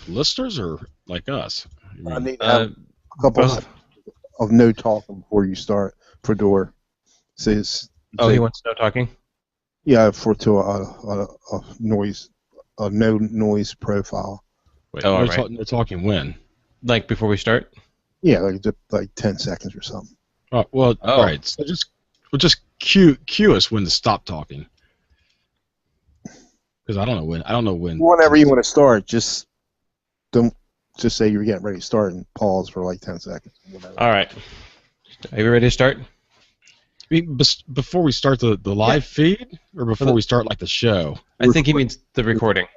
Listeners or like us? I I mean, need to have a couple Both. of no talking before you start for door. Says Oh, he wants no talking. yeah for to a noise a no noise profile. wait, Oh, all no, right. no talking when? Like before we start. Yeah, like 10 seconds or something. Well, Oh. all right. So just cue us when to stop talking. Because I don't know when. I don't know when. Whenever you want to start, just don't just say you're getting ready to start and pause for like 10 seconds. Whatever. All right. Are you ready to start? I mean, before we start the live feed, or before we start like the show? I think he means the recording.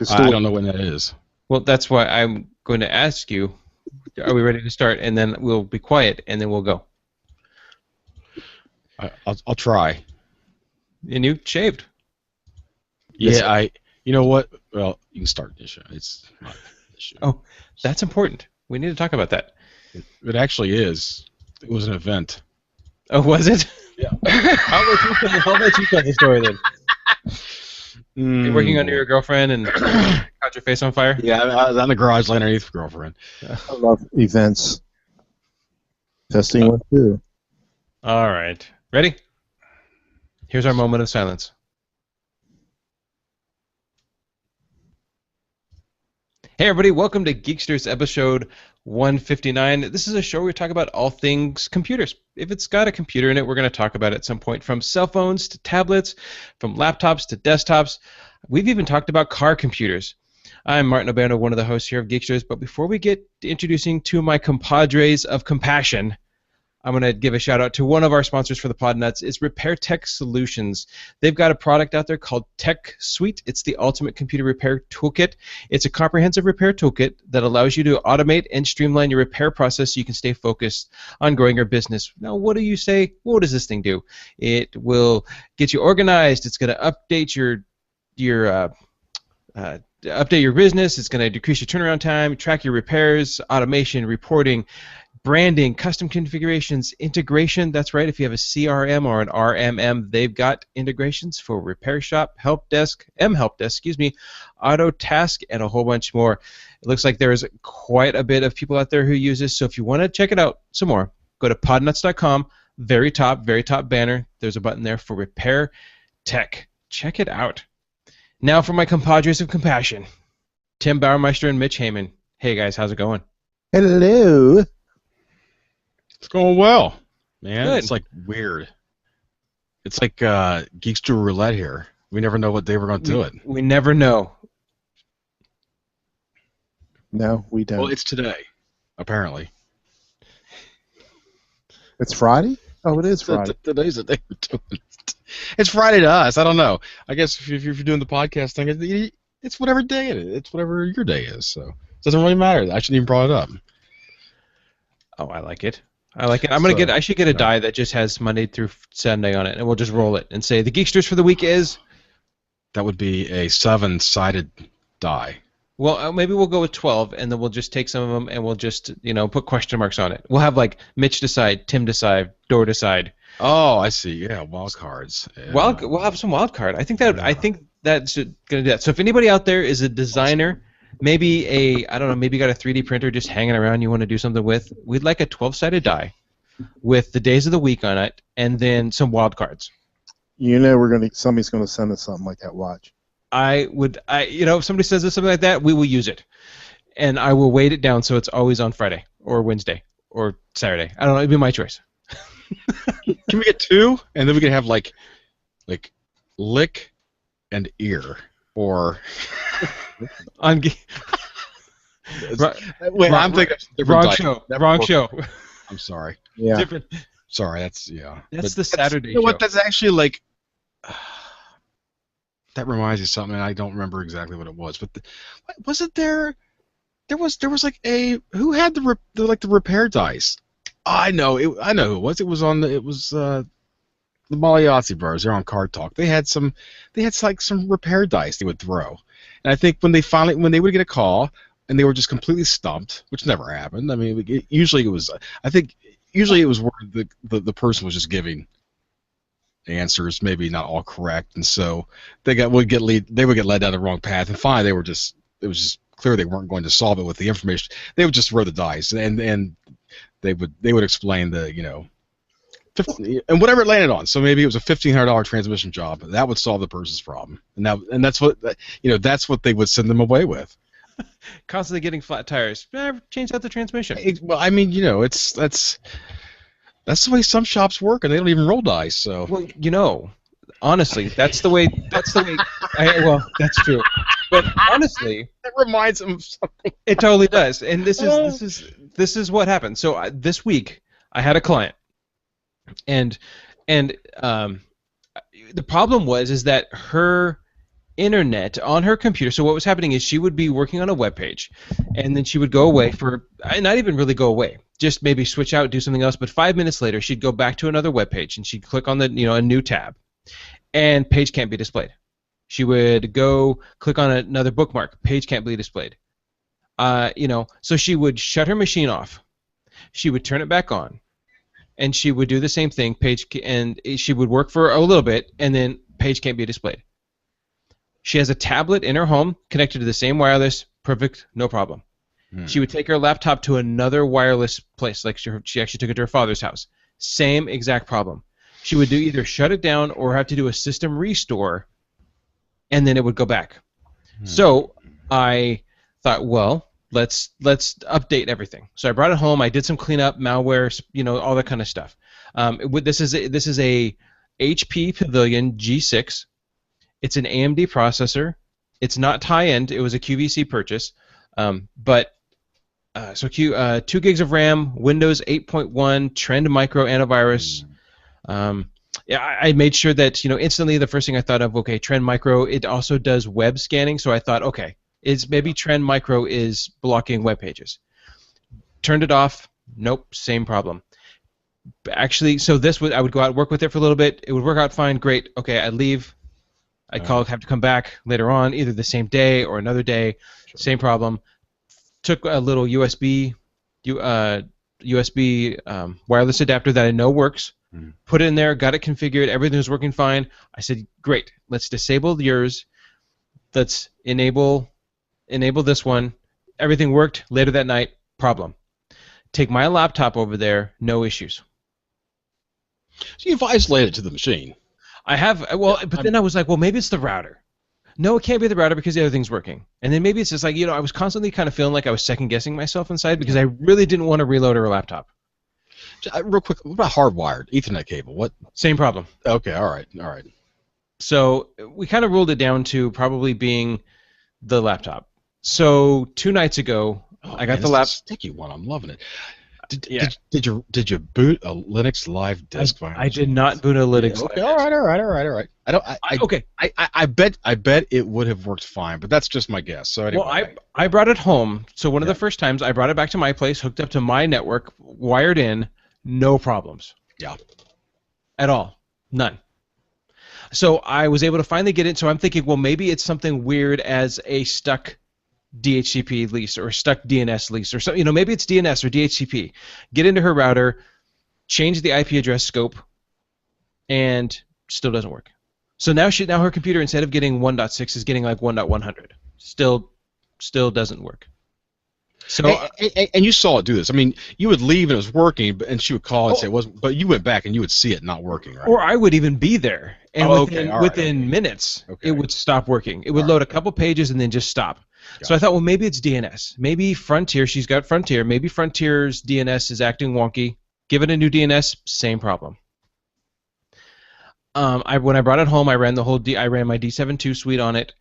I don't know when that is. Well, that's why I'm going to ask you, are we ready to start? And then we'll be quiet, and then we'll go. I'll try. And you shaved. Yeah, you know what? Well, you can start the show. It's not the show. Oh, that's important. We need to talk about that. It actually is. It was an event. Oh, was it? Yeah. I'll let you tell the story then. You're working under your girlfriend and caught your face on fire? Yeah, I was on the garage laying underneath girlfriend. I love events. Testing 1, 2. All right. Ready? Here's our moment of silence. Hey everybody, welcome to Geeksters episode 159. This is a show where we talk about all things computers. If it's got a computer in it, we're going to talk about it at some point, from cell phones to tablets, from laptops to desktops. We've even talked about car computers. I'm Martin Obando, one of the hosts here of Geeksters, but before we get to introducing two of my compadres of compassion, I'm going to give a shout out to one of our sponsors for the Pod Nuts. It's Repair Tech Solutions. They've got a product out there called Tech Suite. It's the ultimate computer repair toolkit. It's a comprehensive repair toolkit that allows you to automate and streamline your repair process so you can stay focused on growing your business. Now, what do you say? What does this thing do? It will get you organized. It's going to update your update your business. It's going to decrease your turnaround time, track your repairs, automation, reporting, branding, custom configurations, integration. That's right. If you have a CRM or an RMM, they've got integrations for Repair Shop, Help Desk, Auto Task, and a whole bunch more. It looks like there's quite a bit of people out there who use this. So if you want to check it out some more, go to podnuts.com. Very top banner. There's a button there for Repair Tech. Check it out. Now for my compadres of compassion, Tim Bauermeister and Mitch Heyman. Hey guys, how's it going? Hello. It's going well, man. Good. It's like weird. It's like Geekster roulette here. We never know what day we're going to do it. We never know. No, we don't. Well, it's today, apparently. It's Friday? Oh, it is Friday. Today's the day we're doing it. It's Friday to us. I don't know. I guess if you're doing the podcast thing, it's whatever day it is. It's whatever your day is. So it doesn't really matter. I shouldn't even brought it up. Oh, I like it. I should get a die that just has Monday through Sunday on it, and we'll just roll it and say the Geeksters for the week is. That would be a 7-sided die. Well, maybe we'll go with 12, and then we'll just take some of them and we'll just put question marks on it. We'll have like Mitch decide, Tim decide, Door decide. Oh, I see. Yeah, wild cards. Yeah. We'll have some wild card. I think that's gonna do that. So if anybody out there is a designer, maybe you got a 3D printer just hanging around you want to do something with, we'd like a 12-sided die with the days of the week on it, and then some wild cards. Somebody's gonna send us something like that. Watch. If somebody says something like that, we will use it, and I will weight it down so it's always on Friday or Wednesday or Saturday. I don't know. It'd be my choice. Can we get 2, and then we can have like lick and ear, or on. Wait, I'm thinking wrong show. Wrong show. I'm sorry. Yeah. Different. Sorry, that's the Saturday You know show. what? That's actually like. That reminds me of something. I don't remember exactly what it was, but was it there? There was like who had the repair dice? I know who it was. It was the Magliozzi brothers. They're on Card Talk. They had some repair dice they would throw, and I think when they would get a call and they were just completely stumped, which never happened. I mean, usually it was where the person was just giving answers, maybe not all correct, and so they would get led down the wrong path, and finally they just clear they weren't going to solve it with the information. They would just roll the dice, and they would explain the, you know, and whatever it landed on. So maybe it was a $1,500 transmission job. That would solve the person's problem, and that's what, you know, that's what they would send them away with. Constantly getting flat tires. Change out the transmission. Well, I mean, you know, that's the way some shops work, and they don't even roll dice. So, Well, you know, honestly, that's the way. Well, that's true. But honestly, that reminds them of something. it totally does. And this is what happened. So this week I had a client, and the problem is that her internet on her computer. So what was happening is she would be working on a web page, and then she would go away for, not even really go away, just maybe switch out, do something else. But 5 minutes later, she'd go back to another web page, and she'd click on the, you know, a new tab, and page can't be displayed. She would go click on another bookmark, page can't be displayed. You know, so she would shut her machine off, she would turn it back on, and she would do the same thing, and she would work for a little bit, and then page can't be displayed. She has a tablet in her home connected to the same wireless, perfect, no problem. She would take her laptop to another wireless place, like she actually took it to her father's house. Same exact problem. She would either shut it down or have to do a system restore, and then it would go back. So I thought, well, let's update everything. So I brought it home. I did some cleanup, malware, you know, all that kind of stuff. This is a HP Pavilion G6. It's an AMD processor. It's not high-end. It was a QVC purchase. So 2 gigs of RAM, Windows 8.1, Trend Micro antivirus. Yeah, I made sure that, you know, instantly the first thing I thought of, okay, Trend Micro, it also does web scanning. So I thought, okay, maybe Trend Micro is blocking web pages. Turned it off. Nope, same problem. Actually, so I would go out and work with it for a little bit. It would work out fine. Great. Okay, I'd leave. Have to come back later on, either the same day or another day. Sure. Same problem. Took a little USB wireless adapter that I know works. Put it in there. Got it configured. Everything was working fine. I said, great. Let's disable yours. Let's enable this one. Everything worked. Later that night, problem. Take my laptop over there. No issues. So you've isolated it to the machine. I have, well, but then I was like, well, maybe it's the router. No, it can't be the router because the other thing's working. And then maybe it's just like, you know, I was constantly kind of feeling like I was second-guessing myself inside because I really didn't want to reload her laptop. Real quick, what about hardwired Ethernet cable? What? Same problem. Okay, all right. So we kind of ruled it down to probably being the laptop. So 2 nights ago, I got the laptop. Sticky one. I'm loving it. Did you boot a Linux live disk? I did not boot a Linux. Okay, all right. I bet it would have worked fine, but that's just my guess. So anyway. Well, I brought it home. So one of the first times I brought it back to my place, hooked up to my network, wired in, no problems. Yeah. At all. None. So I was able to finally get it. So I'm thinking, well, maybe it's something weird as a stuck DHCP lease or stuck DNS lease or something. You know, maybe it's DNS or DHCP. Get into her router, change the IP address scope, and still doesn't work. So now her computer, instead of getting 1.6, is getting like 1.100. Still doesn't work. So and you saw it do this. I mean, you would leave and it was working, and she would call and say it wasn't. But you went back and you would see it not working, right? Or I would even be there, and within minutes, it would stop working. It would load a couple pages and then just stop. So I thought, well, maybe it's DNS. Maybe Frontier. She's got Frontier. Maybe Frontier's DNS is acting wonky. Give it a new DNS. Same problem. When I brought it home, I ran I ran my D72 suite on it.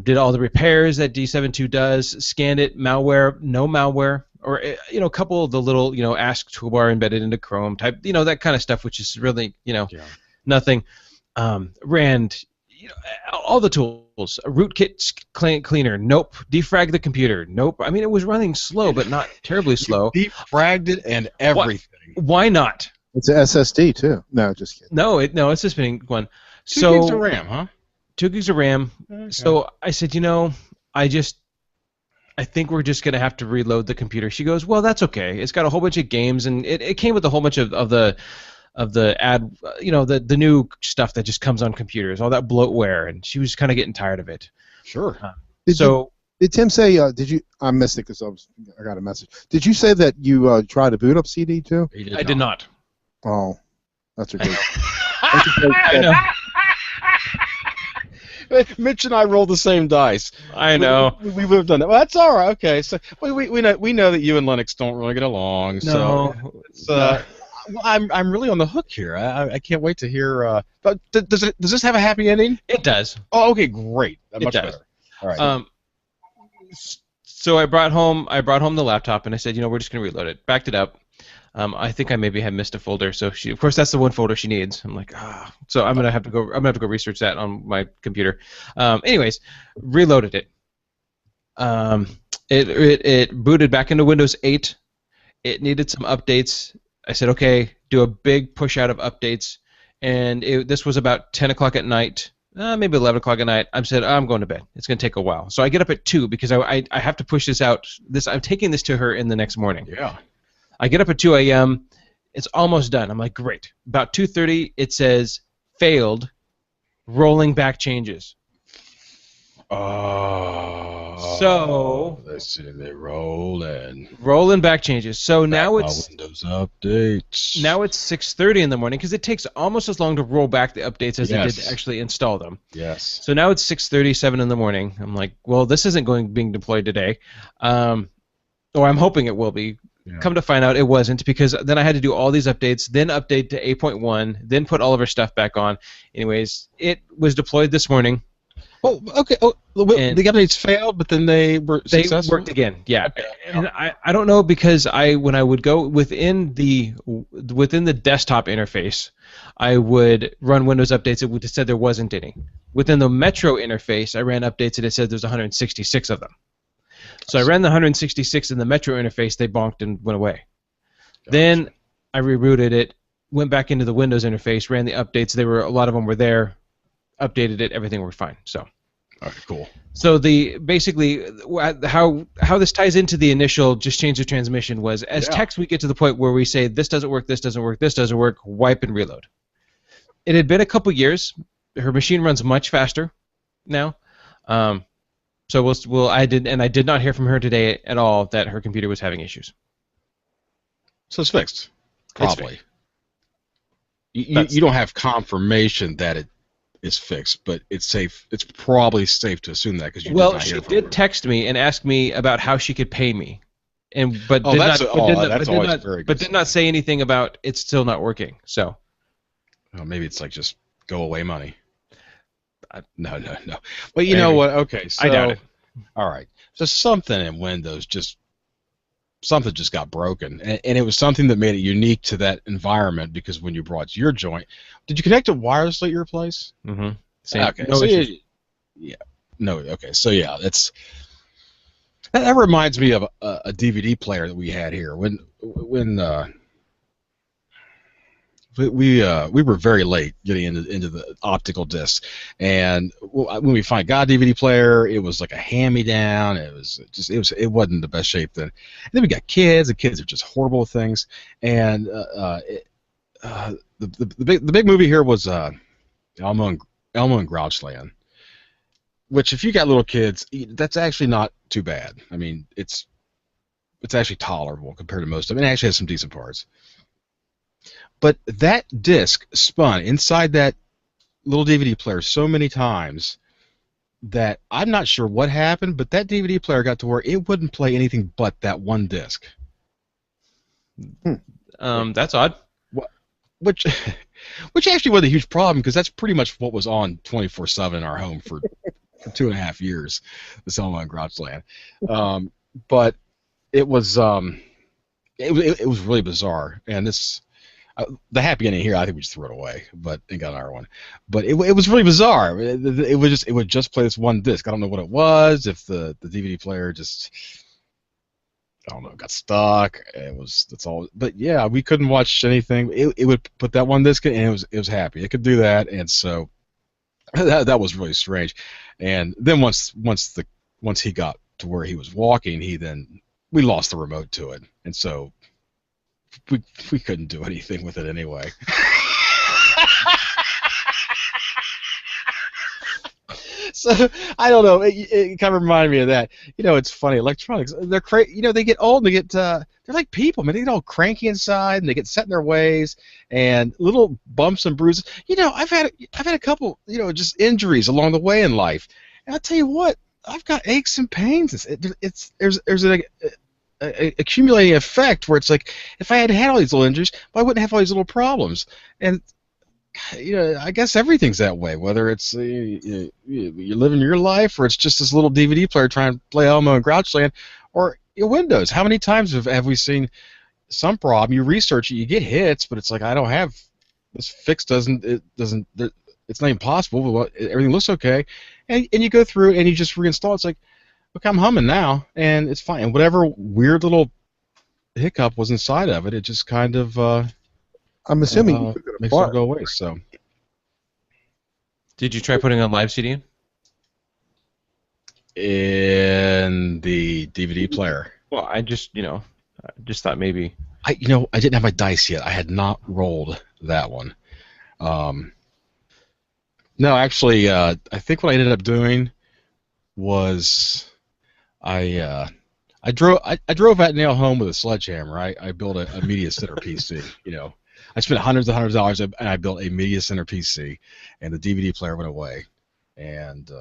Did all the repairs that D72 does. Scanned it. Malware. No malware. Or a couple of the little Ask toolbar embedded into Chrome type. That kind of stuff, which is really nothing. Ran all the tools. Rootkit cleaner. Nope. Defrag the computer. Nope. I mean, it was running slow, but not terribly slow. Defragged it and everything. Why not? It's an SSD too. No, just kidding. No, it's just been one. 2 gigs of RAM, huh? 2 gigs of RAM. Okay. So I said, I think we're just gonna have to reload the computer. She goes, well, that's okay. It's got a whole bunch of games, and it came with a whole bunch of the ad, the new stuff that just comes on computers, all that bloatware, and she was kind of getting tired of it. Sure. Did Did Tim say? Did you? I missed it because I got a message. Did you say that you tried to boot up CD too? He I did not. Oh, that's a great. I know. Mitch and I rolled the same dice. I know. We would have done that. Well, that's all right. Okay, so we know that you and Lennox don't really get along. So it's, well, I'm really on the hook here. I can't wait to hear. But does this have a happy ending? It does. Oh, okay, great. It Much does. better. All right. So I brought home the laptop and I said, we're just gonna reload it. Backed it up. I think I maybe had missed a folder, so of course that's the one folder she needs. I'm like, so I'm gonna have to go research that on my computer. Anyways, reloaded it. It booted back into Windows 8. It needed some updates. I said, okay, do a big push out of updates, and this was about 10 o'clock at night. Maybe 11 o'clock at night. I said, I'm going to bed. It's going to take a while. So I get up at 2 because I have to push this out. I'm taking this to her in the next morning. Yeah. I get up at 2 a.m. It's almost done. I'm like, great. About 2:30, it says, failed, rolling back changes. Oh. So Let's see, they're rolling. Rolling back changes. So now it's Windows updates. Now it's 6:30 in the morning because it takes almost as long to roll back the updates as it did to actually install them. Yes. So now it's 6:37 in the morning. I'm like, well, this isn't being deployed today, or I'm hoping it will be. Yeah. Come to find out, it wasn't, because then I had to do all these updates, then update to 8.1, then put all of our stuff back on. Anyways, it was deployed this morning. Oh, okay. Oh, the updates failed, but then they were successful? They worked again, yeah. Okay. And I don't know, because when I would go within the desktop interface, I would run Windows updates. It said there wasn't any. Within the Metro interface, I ran updates and it said there's 166 of them. So I ran the 166 in the Metro interface. They bonked and went away. Gotcha. Then I rerouted it, went back into the Windows interface, ran the updates. A lot of them were there, updated it. Everything worked fine. So. Okay, cool. So basically how this ties into the initial just change the transmission was, as text we get to the point where we say this doesn't work, this doesn't work, this doesn't work, wipe and reload. It had been a couple years. Her machine runs much faster now. So I did not hear from her today at all that her computer was having issues. So it's fixed. Probably. You don't have confirmation that it is fixed, but it's safe. It's probably safe to assume that, because she did text me and ask me about how she could pay me, but did not say anything about it's still not working. So. Well, maybe it's like just go away money. No. Well, you know what? Okay, so I doubt it. All right. So something in Windows just got broken, and it was something that made it unique to that environment, because when you brought to your joint, did you connect it wirelessly at your place? Mm-hmm. Same. Okay. No issues. Yeah. No. Okay. So yeah, that reminds me of a DVD player that we had here when we were very late getting into the optical disc, and when we finally got a DVD player, it was like a hand-me-down. It wasn't the best shape then. And then we got kids. The kids are just horrible with things. And the big movie here was Elmo and Grouchland, which, if you got little kids, that's actually not too bad. I mean, it's actually tolerable compared to most of them. It actually has some decent parts. But that disc spun inside that little DVD player so many times that I'm not sure what happened, but that DVD player got to where it wouldn't play anything but that one disc. That's odd. Which actually was a huge problem, because that's pretty much what was on 24/7 in our home for 2.5 years, the Selma and Grouchland. But it was really bizarre, and this. The happy ending here, I think we just threw it away, but and got another one. But it was really bizarre. It would just play this one disc. I don't know what it was. If the DVD player just, I don't know, got stuck. That's all. But yeah, we couldn't watch anything. It would put that one disc in, and it was happy. It could do that, and so that was really strange. And then once he got to where he was walking, we lost the remote to it, and so. We couldn't do anything with it anyway. So I don't know. It kind of reminded me of that. It's funny. Electronics, they're crazy. They get old and they get they're like people, man. They get all cranky inside and they get set in their ways and little bumps and bruises. I've had a couple, just injuries along the way in life. And I'll tell you what, I've got aches and pains. There's a accumulating effect where it's like if I had had all these little injuries, well, I wouldn't have all these little problems. And I guess everything's that way. Whether it's you're living your life, or it's just this little DVD player trying to play Elmo and Grouchland, or Windows. How many times have we seen some problem? You research it, you get hits, but it's like I don't have this fix. It's not even possible. But everything looks okay, and you go through it and you just reinstall. It's like, look, I'm humming now, and it's fine. And whatever weird little hiccup was inside of it, it just kind of I'm assuming you took it makes it apart. go away. So, Did you try putting a live CD in? in the DVD player, Well, I just thought maybe. I didn't have my dice yet. I had not rolled that one. No, actually, I think what I ended up doing was I drove that nail home with a sledgehammer. I built a media center PC. I spent hundreds of dollars and I built a media center PC, and the DVD player went away. And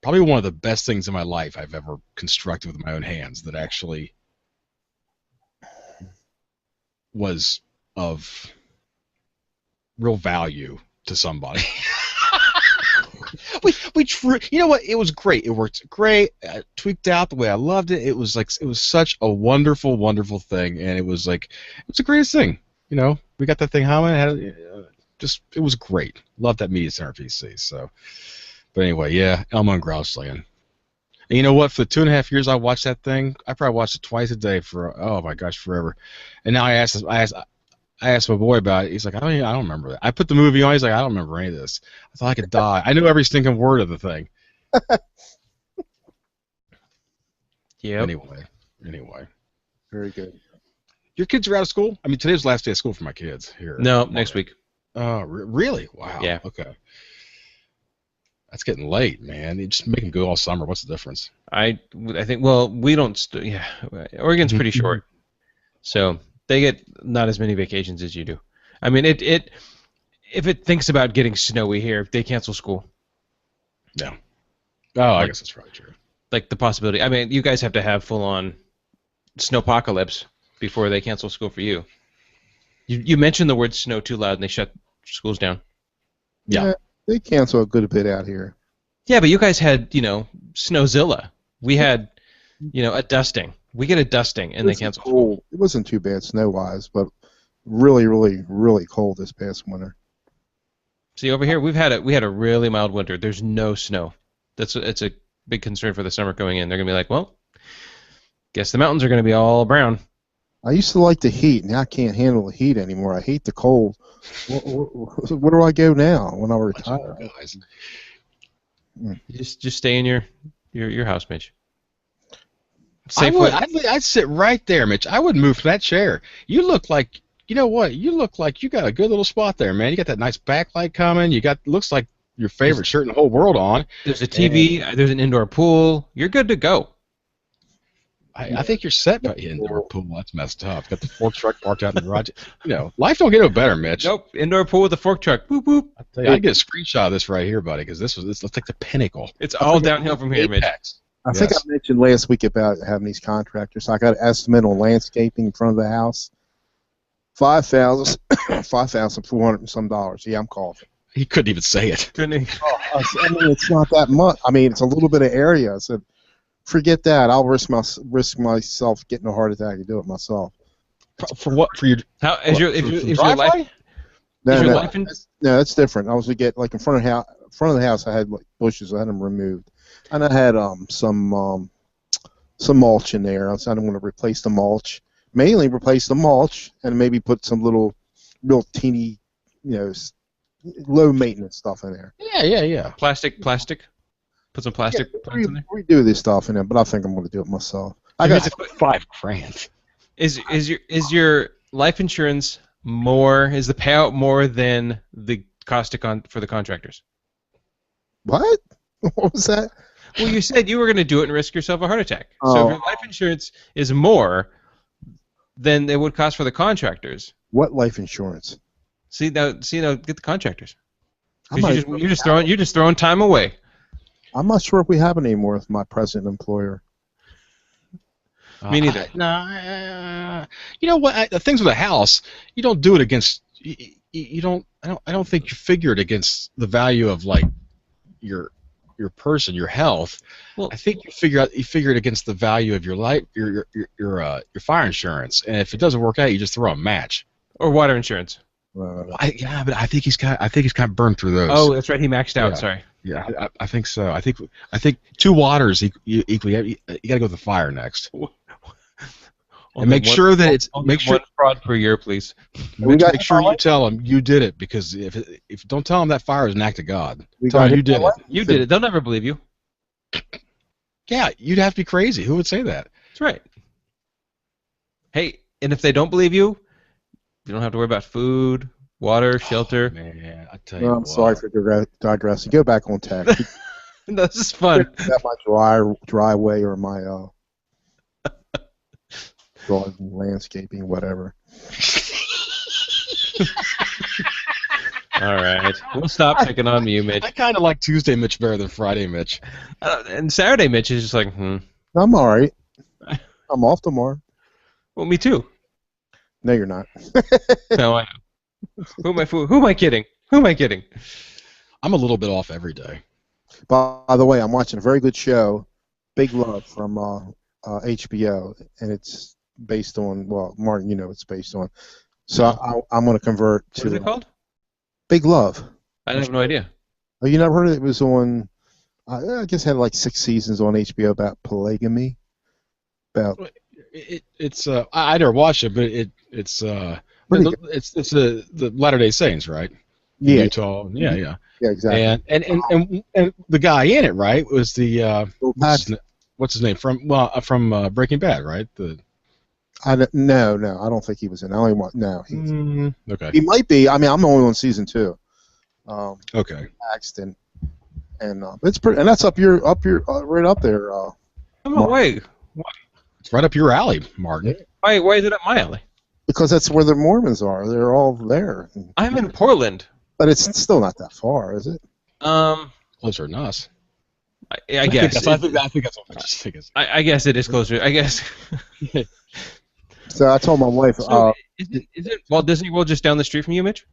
probably one of the best things in my life I've ever constructed with my own hands that actually was of real value to somebody. You know what? It was great. It worked great. I tweaked out the way I loved it. It was such a wonderful, wonderful thing, and it was the greatest thing. We got that thing humming. It was great. Loved that media center PC. So, but anyway, yeah, Elmo and Grouchland. And you know what? For the 2.5 years I watched that thing, I probably watched it twice a day for forever. And now I asked my boy about it. He's like, I don't remember that. I put the movie on. He's like, I don't remember any of this. I thought I could die. I knew every stinking word of the thing. Yeah. Anyway. Very good. Your kids are out of school? I mean, today's the last day of school for my kids here. No, next week. Oh, really? Wow. Yeah. Okay. That's getting late, man. You just make them go all summer. What's the difference? I think. Well, we don't. Oregon's pretty short, so they get not as many vacations as you do. I mean, if it thinks about getting snowy here, they cancel school. Yeah. Oh, I guess that's probably true. Like the possibility. I mean, you guys have to have full-on snowpocalypse before they cancel school for you. You mentioned the word snow too loud, and they shut schools down. Yeah. They cancel a good bit out here. Yeah, but you guys had, Snowzilla. We had, a dusting. We get a dusting, and they cancel school. It wasn't too bad snow-wise, but really, really, really cold this past winter. See, over here we had a really mild winter. There's no snow. It's a big concern for the summer going in. They're gonna be like, well, guess the mountains are gonna be all brown. I used to like the heat. Now I can't handle the heat anymore. I hate the cold. Where do I go now when I retire? Guys. Just stay in your house, Mitch. I'd sit right there, Mitch. I would move from that chair. You look like, you know what? You look like you got a good little spot there, man. You got that nice backlight coming. Looks like your favorite shirt in the whole world on. There's a TV. There's an indoor pool. You're good to go. I think you're set by the indoor pool. That's messed up. Got the fork truck parked out in the garage. Life don't get no better, Mitch. Nope. Indoor pool with a fork truck. Boop boop. I tell you, I get a screenshot of this right here, buddy, because this looks like the pinnacle. It's all downhill from here, Mitch. I think I mentioned last week about having these contractors. I got an estimate on landscaping in front of the house. $5,400 and some dollars. Yeah, I'm coughing. He couldn't even say it. Couldn't he? I mean, it's not that much. I mean, it's a little bit of area. I said, forget that. I'll risk myself getting a heart attack to do it myself. For what? For your? How is your life? No, that's different. I was to get like in front of the house. I had like bushes. I had them removed, and I had some mulch in there. I didn't want to replace the mulch. Mainly replace the mulch and maybe put some little, real teeny, low maintenance stuff in there. Yeah. Plastic. Put some plastic plants in there. Redo this stuff in there, but I think I'm going to do it myself. I got $5,000. Is your life insurance more? Is the payout more than the cost for the contractors? What? What was that? Well, you said you were going to do it and risk yourself a heart attack. So Oh. if your life insurance is more than it would cost for the contractors. What life insurance? See now, get the contractors. I'm Because not, you're just throwing time away. I'm not sure if we have it anymore with my present employer. Me neither. You know what? The things with a house, you don't do it against. You don't. I don't think you figure it against the value of like your your health. Well, I think you figure it against the value of your life, your fire insurance. And if it doesn't work out, you just throw a match. or water insurance. But I think he's kind of burned through those. Oh, that's right. He maxed out. Yeah. Sorry. Yeah, I think so. I think two waters equally. You got to go with the fire next. And make sure that it's one fraud per year, please. Make sure you tell them you did it, because if don't tell them that fire is an act of God. Tell them you did it. You did it. They'll never believe you. Yeah, you'd have to be crazy. Who would say that? That's right. Hey, and if they don't believe you, you don't have to worry about food, water, shelter. Man, I tell you I'm sorry for digressing. Go back on tech. This is fun. That my driveway or my garden, landscaping, whatever. All right. We'll stop picking on you, Mitch. I kind of like Tuesday Mitch better than Friday Mitch. And Saturday Mitch is just like, I'm all right. I'm off tomorrow. Well, me too. No, you're not. No, I know. Who am I kidding? Who am I kidding? I'm a little bit off every day. By the way, I'm watching a very good show, Big Love, from HBO, and it's based on, well, Martin, you know it's based on. So I'm going to convert to... What is it called? Big Love. I have no idea. Oh, you never heard of it? It was on, I guess it had like 6 seasons on HBO about polygamy. It's I never watched it, but it's the Latter-day Saints, right? Yeah. Utah. Yeah, yeah. Yeah, exactly. And the guy in it, right, was the what's his name from Breaking Bad, right? No, I don't think he was in. I only want Okay. He might be. I mean, I'm only on season 2. Okay. Paxton, and it's pretty, and that's right up there. Wait. It's right up your alley, Martin. Why is it up my alley? Because that's where the Mormons are. They're all there. I'm in Portland. But it's still not that far, is it? Closer than us. I guess. I think that's what I guess. I guess it is closer. I guess. So I told my wife. So is it Walt Disney World just down the street from you, Mitch?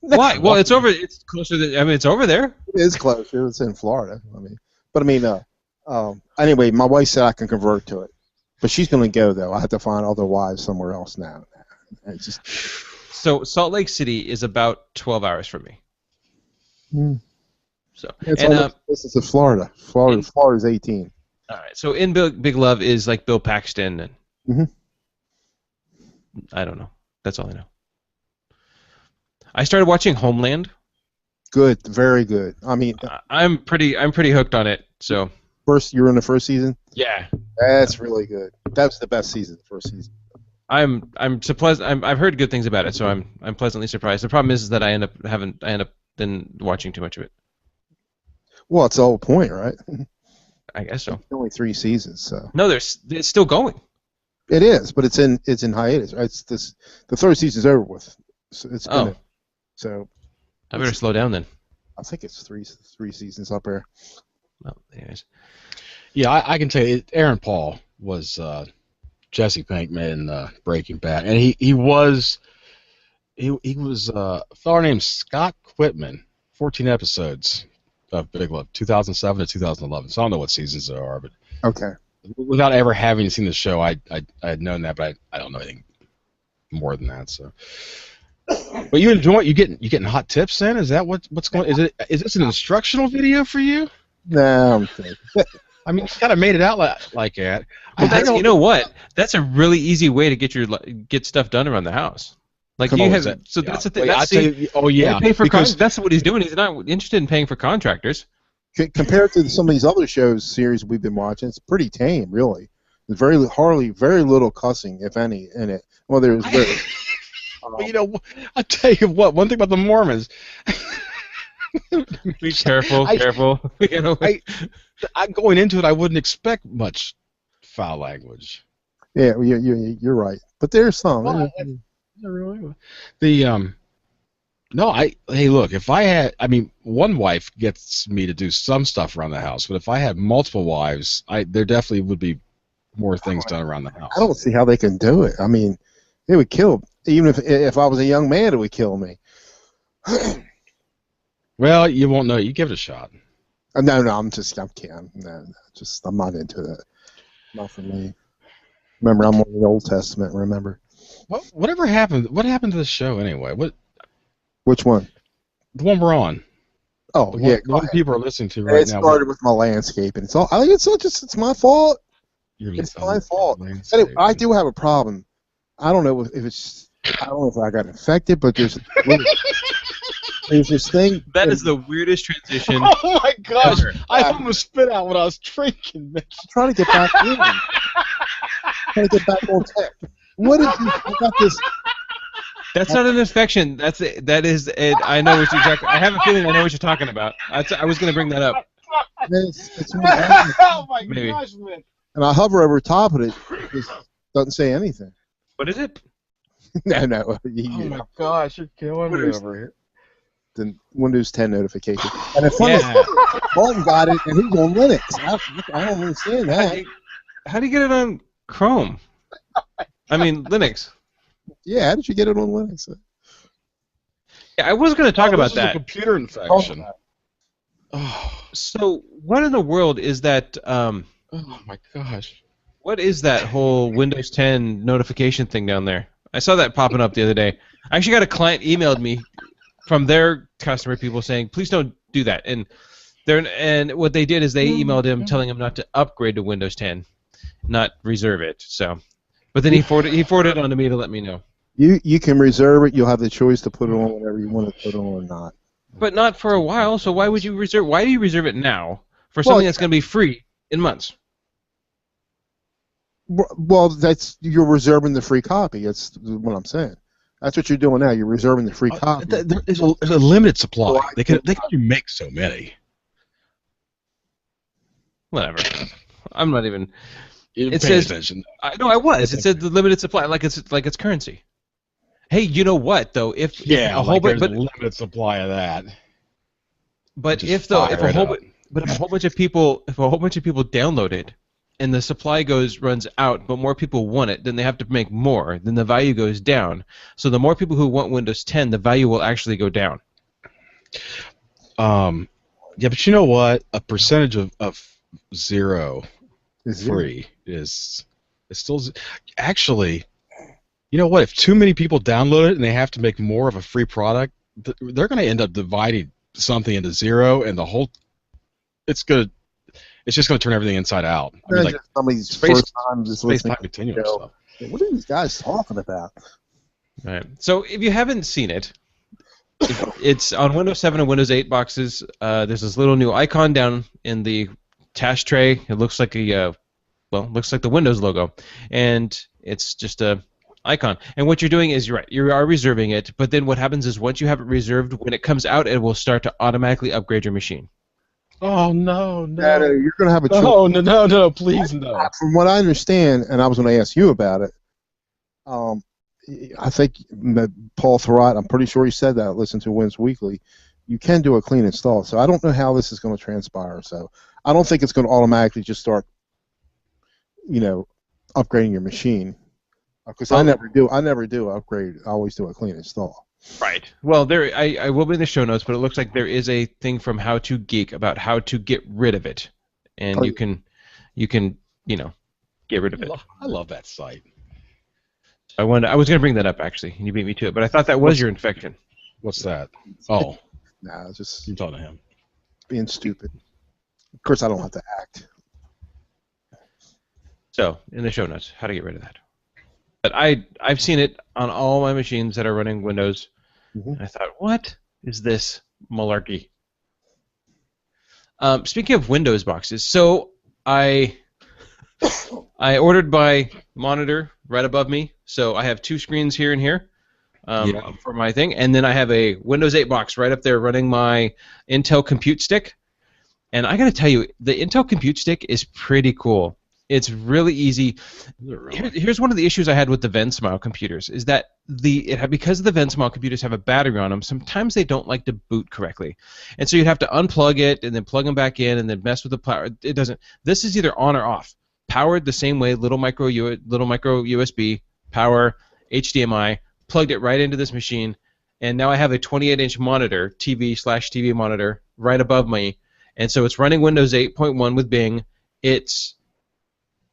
Why? Well, it's over. It's closer. It's over there. It is close. It's in Florida. Anyway, my wife said I can convert to it, but she's going to go though. I have to find other wives somewhere else now. It's just... So Salt Lake City is about 12 hours from me. So this is Florida. Florida's 18. All right. So in Big Love is like Bill Paxton and I don't know. That's all I know. I started watching Homeland. Good, very good. I mean, I'm pretty hooked on it. So you're in the first season. Yeah, that's really good. That's the best season, the first season. I'm surprised. I've heard good things about it, so I'm pleasantly surprised. The problem is that I end up then watching too much of it. Well, it's the whole point, right? I guess so. It's only 3 seasons, so. No, it's still going. It is, but it's in hiatus. The third season's over with. So it's so. I better slow down then. I think it's three seasons up there. Well, anyways. Yeah, I can tell you, Aaron Paul was Jesse Pinkman in Breaking Bad, and he was a fellow named Scott Quitman. 14 episodes of Big Love, 2007 to 2011. So I don't know what seasons there are, but okay. Without ever having seen the show, I had known that, but I don't know anything more than that. So, but you enjoy it. You getting hot tips then? Is that what's going? Is this an instructional video for you? No, I'm kidding. I mean, you kind of made it out like that. Well, you know what? That's a really easy way to get stuff done around the house. Like that's the thing. That's what he's doing. He's not interested in paying for contractors. Compared to some of these other series we've been watching, it's pretty tame, really. There's very little cussing, if any, in it. Well, there's very. Well, I'll tell you what. One thing about the Mormons, Be careful, careful. I going into it, I wouldn't expect much foul language. Yeah, you're right. But there's some. Well, really. The No, hey, look, if I had, I mean, one wife gets me to do some stuff around the house, but if I had multiple wives, there definitely would be more things done around the house. I don't see how they can do it. I mean, it would kill. Even if I was a young man, it would kill me. Well, you won't know. You give it a shot. No, I'm kidding. No, I'm not into that. Not for me. Remember, I'm on the Old Testament. Remember. Whatever happened? What happened to the show anyway? Which one? The one we're on. Oh, the one people are listening to right now. It started with my landscaping. I think it's my fault. It's my fault. Anyway, I do have a problem. I don't know if I got infected, but there's this thing. That is the weirdest transition. Oh my gosh! I almost spit out when I was drinking. I'm trying to get back in. Trying to get back on tech. What is this? I got this. That's not an infection. That is. I know what exactly. I have a feeling I know what you're talking about. I was going to bring that up. Oh my gosh, man! And I hover over top of it. It just doesn't say anything. What is it? No. Oh my gosh, you're killing me over here. The Windows 10 notification. And it's funny, Martin got it, and he's on Linux. I don't understand that. How do you get it on Chrome? I mean, Linux. Yeah, how did you get it on Linux? Yeah, I was going to talk about that. A computer infection. So, what in the world is that? Oh my gosh. What is that whole Windows 10 notification thing down there? I saw that popping up the other day. I actually got a client emailed me from their customer people saying, please don't do that. And what they did is they emailed him telling him not to upgrade to Windows 10, not reserve it. So, but then he forwarded it on to me to let me know. You can reserve it. You'll have the choice to put it on whenever you want to put it on or not. But not for a while. So why would you reserve? Why do you reserve it now for something that's going to be free in months? Well, you're reserving the free copy. That's what I'm saying. That's what you're doing now. You're reserving the free copy. There's a limited supply. They can only make so many. Whatever. I'm not even. It says. Attention. I was. It said the limited supply, like it's currency. Hey, you know what though? If there's a limited supply of that. But if a whole bunch of people download it, and the supply runs out, but more people want it, then they have to make more. Then the value goes down. So the more people who want Windows 10, the value will actually go down. Yeah, but you know what? A percentage of zero free is still actually. You know what? If too many people download it and they have to make more of a free product, they're going to end up dividing something into zero, and it's just going to turn everything inside out. I mean, like somebody's space-time continuum stuff. What are these guys talking about? Right. So if you haven't seen it, it's on Windows 7 and Windows 8 boxes. There's this little new icon down in the task tray. It looks like looks like the Windows logo, and it's just a icon. And what you're doing is you're right. You are reserving it, but then what happens is once you have it reserved, when it comes out, it will start to automatically upgrade your machine. Oh no! You're going to have a choice. No! Please no. From what I understand, and I was going to ask you about it. I think Paul Thurrott, I'm pretty sure he said that. Listen to Wins Weekly. You can do a clean install. So I don't know how this is going to transpire. So I don't think it's going to automatically just start, upgrading your machine. Because I never do upgrade. I always do a clean install. Right. Well, I will be in the show notes, but it looks like there is a thing from How to Geek about how to get rid of it, and you can get rid of it. I love that site. I was going to bring that up actually, and you beat me to it, but I thought that was your infection. What's that? Oh. Nah, just you talking to him. Being stupid. Of course, I don't have to act. So, in the show notes, how to get rid of that. But I've seen it on all my machines that are running Windows. Mm-hmm. And I thought, what is this malarkey? Speaking of Windows boxes, so I ordered my monitor right above me. So I have two screens here and here. for my thing, and then I have a Windows 8 box right up there running my Intel Compute Stick. And I got to tell you, the Intel Compute Stick is pretty cool. It's really easy. Here's one of the issues I had with the VenSmile computers is that because the VenSmile computers have a battery on them, sometimes they don't like to boot correctly, and so you'd have to unplug it and then plug them back in and then mess with the power. It doesn't. This is either on or off. Powered the same way, little micro USB, power, HDMI, plugged it right into this machine, and now I have a 28-inch monitor, TV/TV monitor, right above me, and so it's running Windows 8.1 with Bing.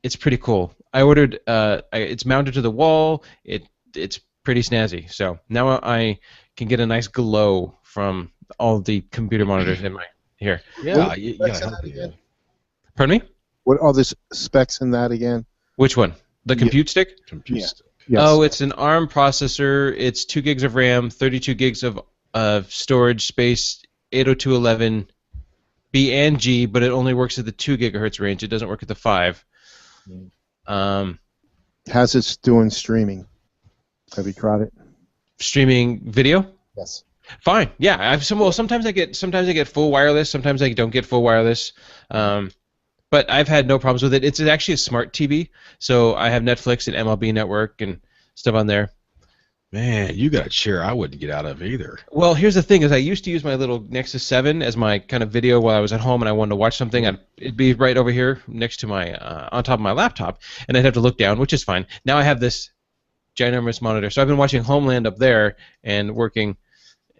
It's pretty cool. I ordered. It's mounted to the wall. It's pretty snazzy. So now I can get a nice glow from all the computer monitors in my here. Yeah, you gotta help me. Pardon me? What are the specs in that again? Which one? The compute stick? Compute stick. Yes. Oh, it's an ARM processor. It's 2 gigs of RAM, 32 gigs of storage space, 802.11 B and G, but it only works at the 2 gigahertz range. It doesn't work at the 5. How's it doing streaming? Have you tried it? Streaming video? Yes. Fine. Yeah. Sometimes I get full wireless. Sometimes I don't get full wireless. But I've had no problems with it. It's actually a smart TV, so I have Netflix and MLB Network and stuff on there. Man, you got a chair I wouldn't get out of either. Well, here's the thing: is I used to use my little Nexus 7 as my kind of video while I was at home and I wanted to watch something. It'd be right over here next to my on top of my laptop, and I'd have to look down, which is fine. Now I have this ginormous monitor, so I've been watching Homeland up there and working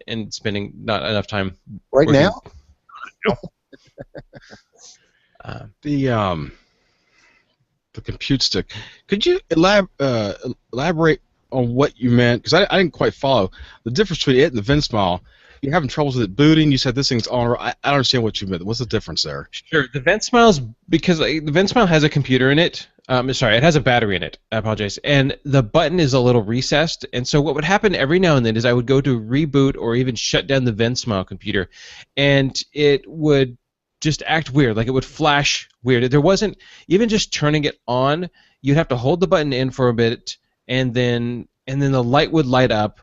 and spending not enough time. Right working. now? The compute stick. Could you elaborate on what you meant? Because I didn't quite follow the difference between it and the VenSmile. You're having troubles with it booting. You said this thing's on. I don't understand what you meant. What's the difference there? Sure. The VenSmile's because the VenSmile has a computer in it. Sorry, it has a battery in it. I apologize. And the button is a little recessed. And so what would happen every now and then is I would go to reboot or even shut down the VenSmile computer, and it would just act weird. Like it would flash weird. There wasn't even just turning it on. You'd have to hold the button in for a bit, and then the light would light up.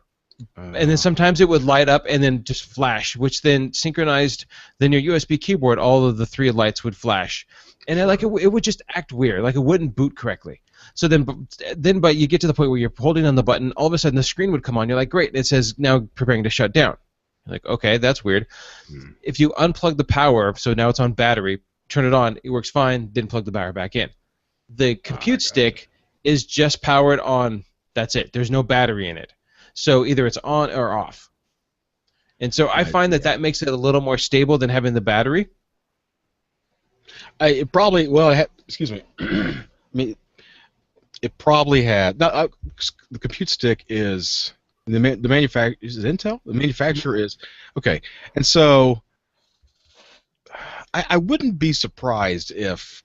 And then sometimes it would light up and then just flash, which then synchronized. Then your USB keyboard, all of the 3 lights would flash, and it would just act weird, like it wouldn't boot correctly. So but you get to the point where you're holding on the button, all of a sudden the screen would come on. You're like, great, it says now preparing to shut down. You're like, okay, that's weird. If you unplug the power, so now it's on battery, turn it on, it works fine. Then plug the power back in. The compute stick is just powered on. That's it. There's no battery in it. So either it's on or off. And so I find that makes it a little more stable than having the battery. Excuse me. I mean, it probably had. Now, the compute stick is the manufacturer. Is it Intel? The manufacturer is okay. And so I wouldn't be surprised if,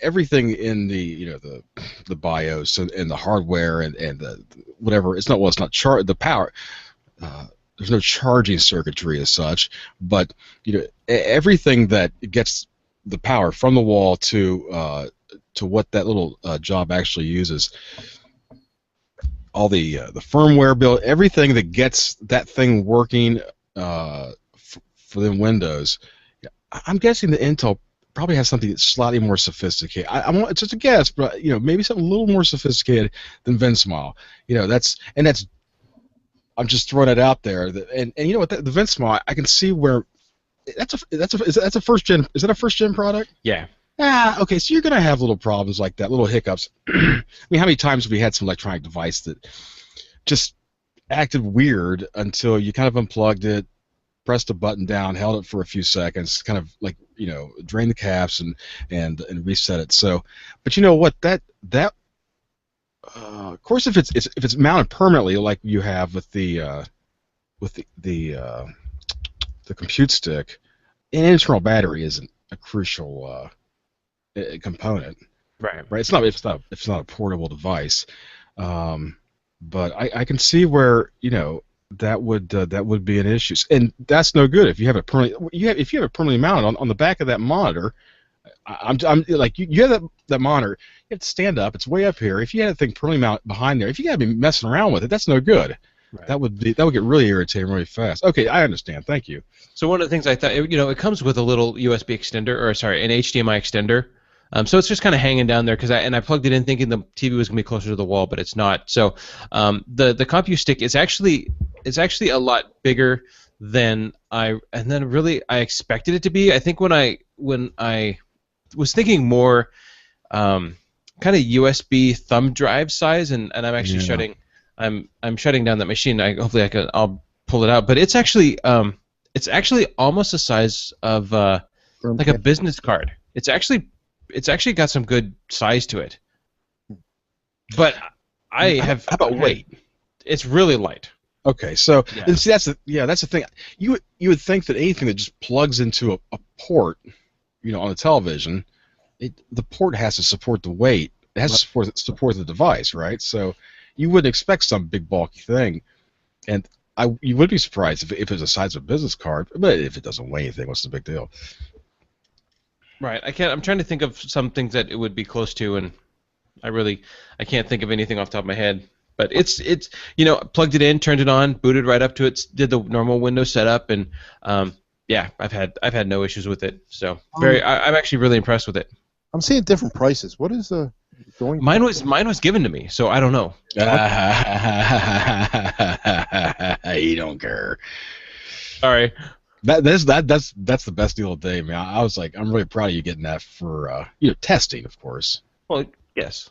everything in the the BIOS and the hardware and the whatever, it's not the power, there's no charging circuitry as such, but everything that gets the power from the wall to what that little job actually uses, all the firmware build, everything that gets that thing working for them Windows. I'm guessing the Intel probably has something that's slightly more sophisticated. It's just a guess, but maybe something a little more sophisticated than VenSmile. I'm just throwing it out there. And you know what? The VenSmile, I can see where that's a first gen. Is that a first gen product? Yeah. Okay. So you're gonna have little problems like that, little hiccups. I mean, how many times have we had some electronic device that just acted weird until you kind of unplugged it, pressed a button down, held it for a few seconds, kind of like drain the caps and reset it. So, but you know what? Of course, if it's mounted permanently, like you have with the compute stick, an internal battery isn't a crucial component. Right. It's not a portable device. But I can see where that would be an issue, and that's no good if you have it permanently. If you have it permanently mounted on the back of that monitor, I'm like you have that monitor. You have to stand up. It's way up here. If you had a thing permanently mount behind there, if you got to be messing around with it, that's no good. Right. That would get really irritating really fast. Okay, I understand. Thank you. So one of the things I thought, it comes with a little USB extender, or sorry, an HDMI extender. So it's just kind of hanging down there because I plugged it in thinking the TV was gonna be closer to the wall, but it's not. So the Compu stick is actually a lot bigger than I expected it to be. I think when I was thinking more kind of USB thumb drive size, and I'm actually I'm shutting down that machine. Hopefully I'll pull it out, but it's actually almost the size of like a business card. It's actually got some good size to it. But how about weight? It's really light. Okay, so and see that's the thing. You would think that anything that just plugs into a port, on the television, the port has to support the weight. It has to support the device, right? So you wouldn't expect some big bulky thing, and you would be surprised if it was the size of a business card. But if it doesn't weigh anything, what's the big deal? Right. I'm trying to think of some things that it would be close to, and I can't think of anything off the top of my head. But it's plugged it in, turned it on, booted right up to it, did the normal Windows setup, and I've had no issues with it. So I'm actually really impressed with it. I'm seeing different prices. What is going? Mine was given to me, so I don't know. You don't care. Sorry. That's the best deal of the day, man. I was like, I'm really proud of you getting that for testing, of course. Well, yes.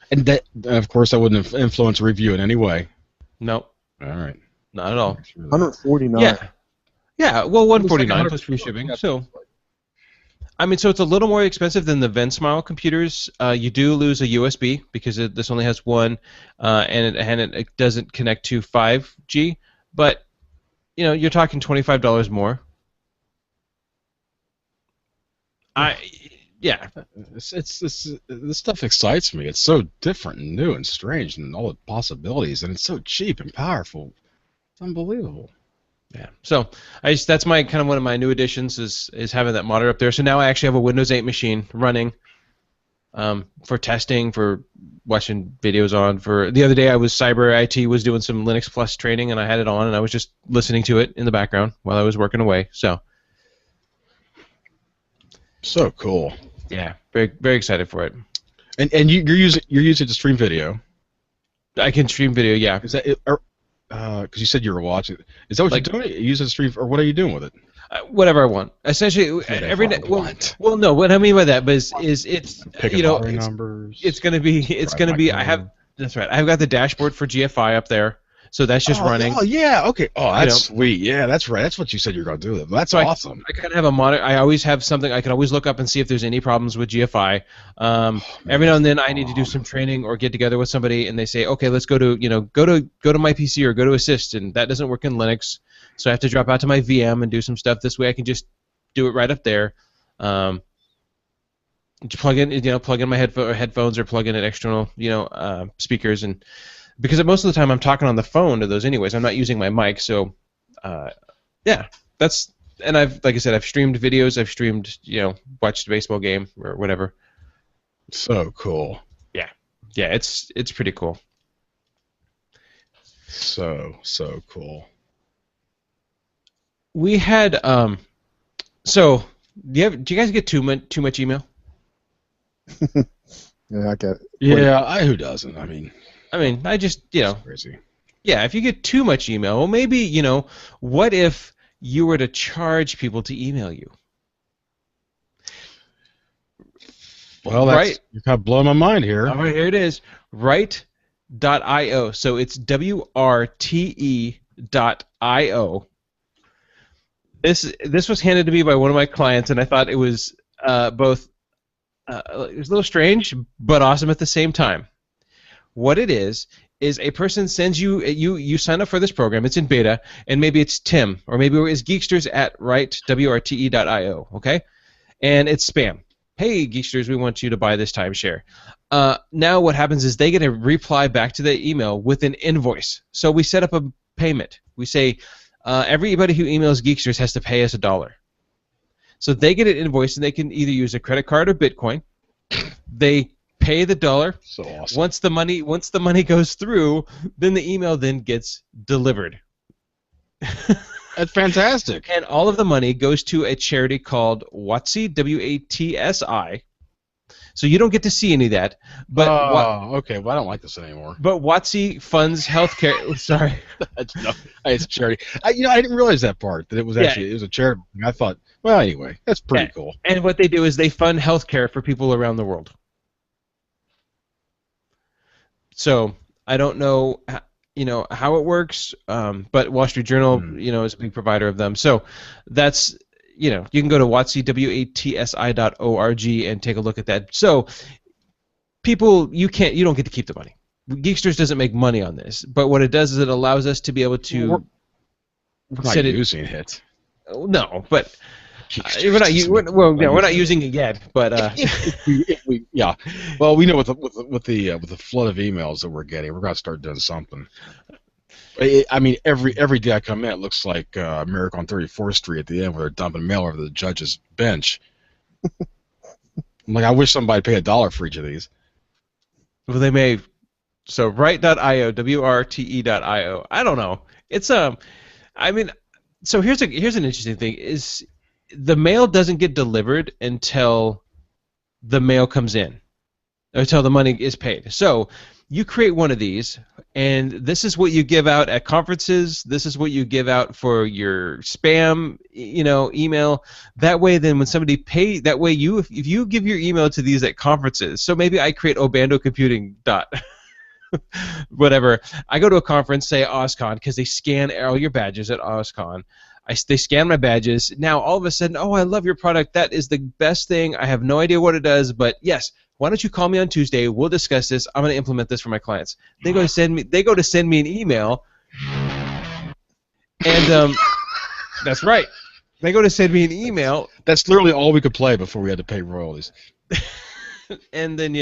And that, of course, I wouldn't influence a review in any way. Nope. All right. Not at all. 149. Yeah. Well, 149 plus free shipping. So, so it's a little more expensive than the VenSmile computers. You do lose a USB because this only has one, and it doesn't connect to 5G. But you're talking $25 more. This stuff excites me. It's so different and new and strange and all the possibilities, and it's so cheap and powerful. It's unbelievable. Yeah. So that's my kind of one of my new additions is having that monitor up there. So now I actually have a Windows 8 machine running for testing, for watching videos on. For the other day, Cyber IT was doing some Linux Plus training, and I had it on, and I was just listening to it in the background while I was working away. So cool. Yeah, very very excited for it. And you're using it to stream video. I can stream video, yeah. Is that because you said you were watching? Is that what you're doing? You use it to stream, or what are you doing with it? Whatever I want. Essentially, every day. Well, no. What I mean by that is it's numbers. It's gonna be. That's right. I've got the dashboard for GFI up there. So that's just running. Oh yeah, okay. Oh, that's sweet. Yeah, that's right. That's what you said you were going to do. That's awesome. I kind of have a monitor. I always have something. I can always look up and see if there's any problems with GFI. Every now and then, I need to do some training or get together with somebody, and they say, okay, let's go to my PC or go to Assist, and that doesn't work in Linux, so I have to drop out to my VM and do some stuff. This way, I can just do it right up there. Plug in my headphones or plug in an external, speakers and. Because most of the time I'm talking on the phone to those anyways. I'm not using my mic, so that's and I've streamed videos. I've streamed, watched a baseball game or whatever. So cool. Yeah, it's pretty cool. So cool. We had so do you guys get too much email? Yeah, I get it. Yeah, who doesn't? I just, crazy. Yeah, if you get too much email, well, maybe, what if you were to charge people to email you? Well, you're kind of blowing my mind here. All right, here it is. Write.io. So it's WRTE.io. This was handed to me by one of my clients, and I thought it was it was a little strange, but awesome at the same time. What it is a person sends you sign up for this program. It's in beta, and maybe it's Tim, or maybe it's Geeksters at WRTE.io, okay? And it's spam. Hey, Geeksters, we want you to buy this timeshare. Now what happens is they get a reply back to the email with an invoice. So we set up a payment. We say everybody who emails Geeksters has to pay us $1. So they get an invoice, and they can either use a credit card or Bitcoin. They pay the dollar. So awesome. Once the money goes through, then the email then gets delivered. That's fantastic. And all of the money goes to a charity called WATSI, WATSI. So you don't get to see any of that. But okay. Well, I don't like this anymore. But WATSI funds healthcare. Sorry, it's a charity. I didn't realize that part, that it was actually it was a charity. I thought, well, anyway, that's pretty cool. And what they do is they fund healthcare for people around the world. So I don't know, how it works, but Wall Street Journal, is a big provider of them. So that's, you can go to WATSI, WATSI.org, and take a look at that. So people, you don't get to keep the money. Geeksters doesn't make money on this, but what it does is it allows us to be able to. We're not using it. No, but. We're not using it yet, but if we well, we know with the flood of emails that we're getting, we're gonna start doing something. I mean, every day I come in, it looks like Miracle on 34th Street at the end, where they're dumping mail over the judge's bench. I'm like, I wish somebody paid $1 for each of these. Well, they may. So write.io, WRTE.io. I don't know. It's I mean, so here's an interesting thing is. The mail doesn't get delivered until the mail comes in, or until the money is paid. So you create one of these, and this is what you give out at conferences. This is what you give out for your spam, email. That way, then when somebody pays, that way if you give your email to these at conferences. So maybe I create Obando Computing whatever. I go to a conference, say OSCON, because they scan all your badges at OSCON. They scan my badges. Now, all of a sudden, I love your product. That is the best thing. I have no idea what it does, but yes, why don't you call me on Tuesday? We'll discuss this. I'm going to implement this for my clients. They go to send me an email, and that's right. They go to send me an email. That's literally all we could play before we had to pay royalties. And then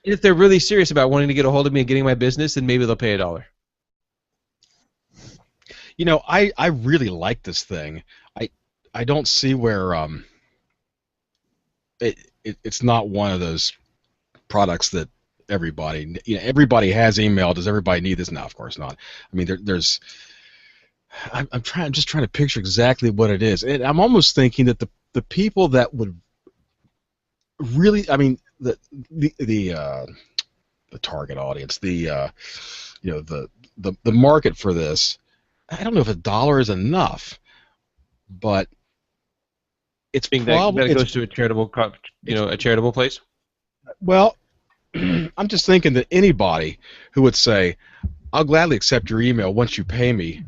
if they're really serious about wanting to get a hold of me and getting my business, then maybe they'll pay $1. I really like this thing. I don't see where it's not one of those products that everybody has email. Does everybody need this? No, of course not. I mean, I'm just trying to picture exactly what it is, and I'm almost thinking that the people that would really, I mean, the target audience, the market for this. I don't know if $1 is enough, but it's probably that goes to a charitable place. Well, I'm just thinking that anybody who would say, "I'll gladly accept your email once you pay me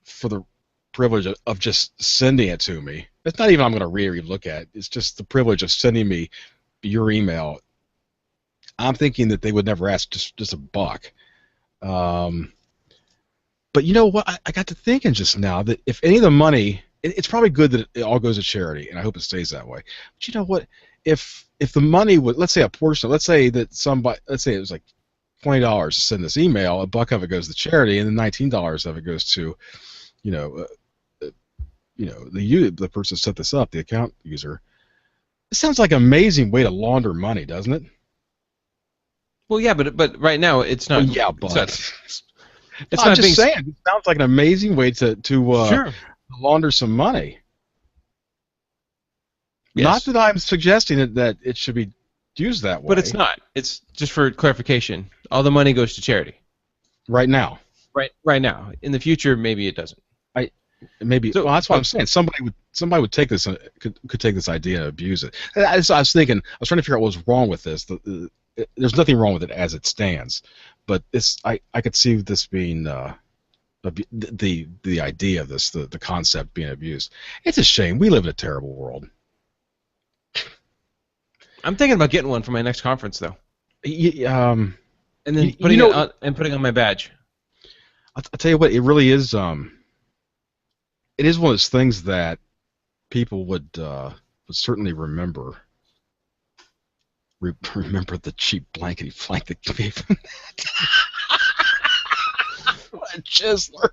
for the privilege of just sending it to me." It's not even I'm going to read or look at it. It's just the privilege of sending me your email. I'm thinking that they would never ask just $1. But you know what? I got to thinking just now that if any of the money, it's probably good that it all goes to charity, and I hope it stays that way. But you know what? If the money would, let's say a portion, let's say it was like $20 to send this email, $1 of it goes to charity, and then $19 of it goes to, the person who set this up, the account user. It sounds like an amazing way to launder money, doesn't it? Well, yeah, but right now it's not. Well, yeah, but. I'm just saying, it sounds like an amazing way to launder some money. Yes. Not that I'm suggesting that it should be used that way. But it's not. It's just for clarification. All the money goes to charity. Right now. Right now. In the future, maybe it doesn't. Well, that's what I'm saying. Somebody would take this could take this idea and abuse it. I was trying to figure out what was wrong with this. There's nothing wrong with it as it stands. But I could see this being the idea of this, the concept being abused. It's a shame. We live in a terrible world. I'm thinking about getting one for my next conference, though. And then putting it on my badge. I'll tell you what, it really is. It is one of those things that people would certainly remember. Remember the cheap blankety blank that gave him that? What a chiseler.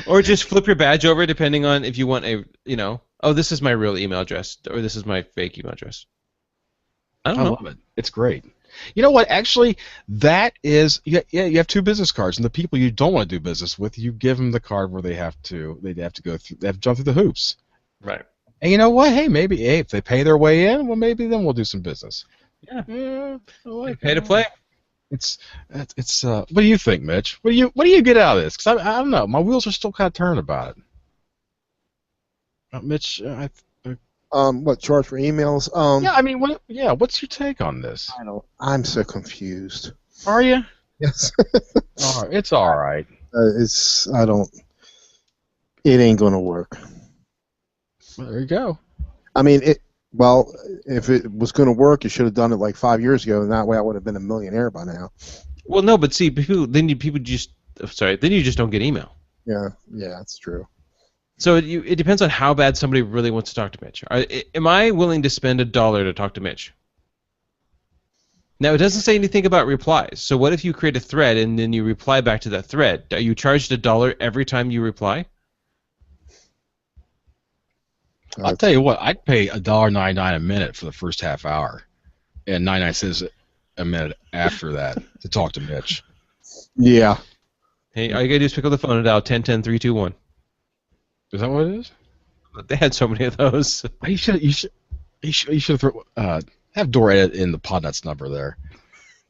Or just flip your badge over, depending on if you want a, oh, this is my real email address, or this is my fake email address. I don't I know. love it. It's great. You know what? Actually, that is yeah. You have two business cards, and the people you don't want to do business with, you give them the card where they have to go through, they have to jump through the hoops. Right. And you know what? Hey, maybe if they pay their way in, well, maybe then we'll do some business. Yeah. I like Pay to it. play. It's what do you think, Mitch? What do you get out of this? Because I don't know. My wheels are still kind of turning about it. Mitch, What charge for emails? yeah. I mean, what's your take on this? I don't. I'm so confused. Are you? Yes. All right, it's all right. It's. I don't. It ain't gonna work. Well, there you go. I mean, it. Well, if it was gonna work, you should have done it like 5 years ago, and that way I would have been a millionaire by now. Well, no, but see, then you just don't get email. Yeah. Yeah, that's true. So it depends on how bad somebody really wants to talk to Mitch. Am I willing to spend $1 to talk to Mitch? Now, it doesn't say anything about replies. So what if you create a thread and then you reply back to that thread? Are you charged $1 every time you reply? I'll tell you what. I'd pay $1.99 a minute for the first half hour, and 99 cents a minute after that to talk to Mitch. Yeah. Hey, all you gotta do is pick up the phone and dial 10-10-321. Is that what it is? They had so many of those. You should have Dora edit in the Podnuts number there.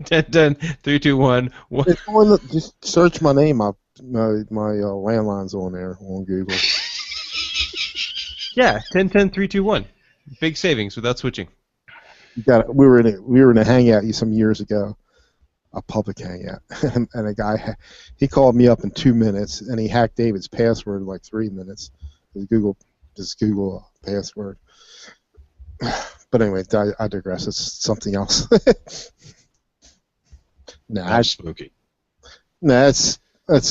10-10-321. Just search my name. My landline's on there on Google. Yeah, 10-10-321. Big savings without switching. We were in a hangout some years ago, a public hangout, and a guy he called me up in 2 minutes, and he hacked David's password in like 3 minutes. His Google password. But anyway, I digress. It's something else. That's spooky. That's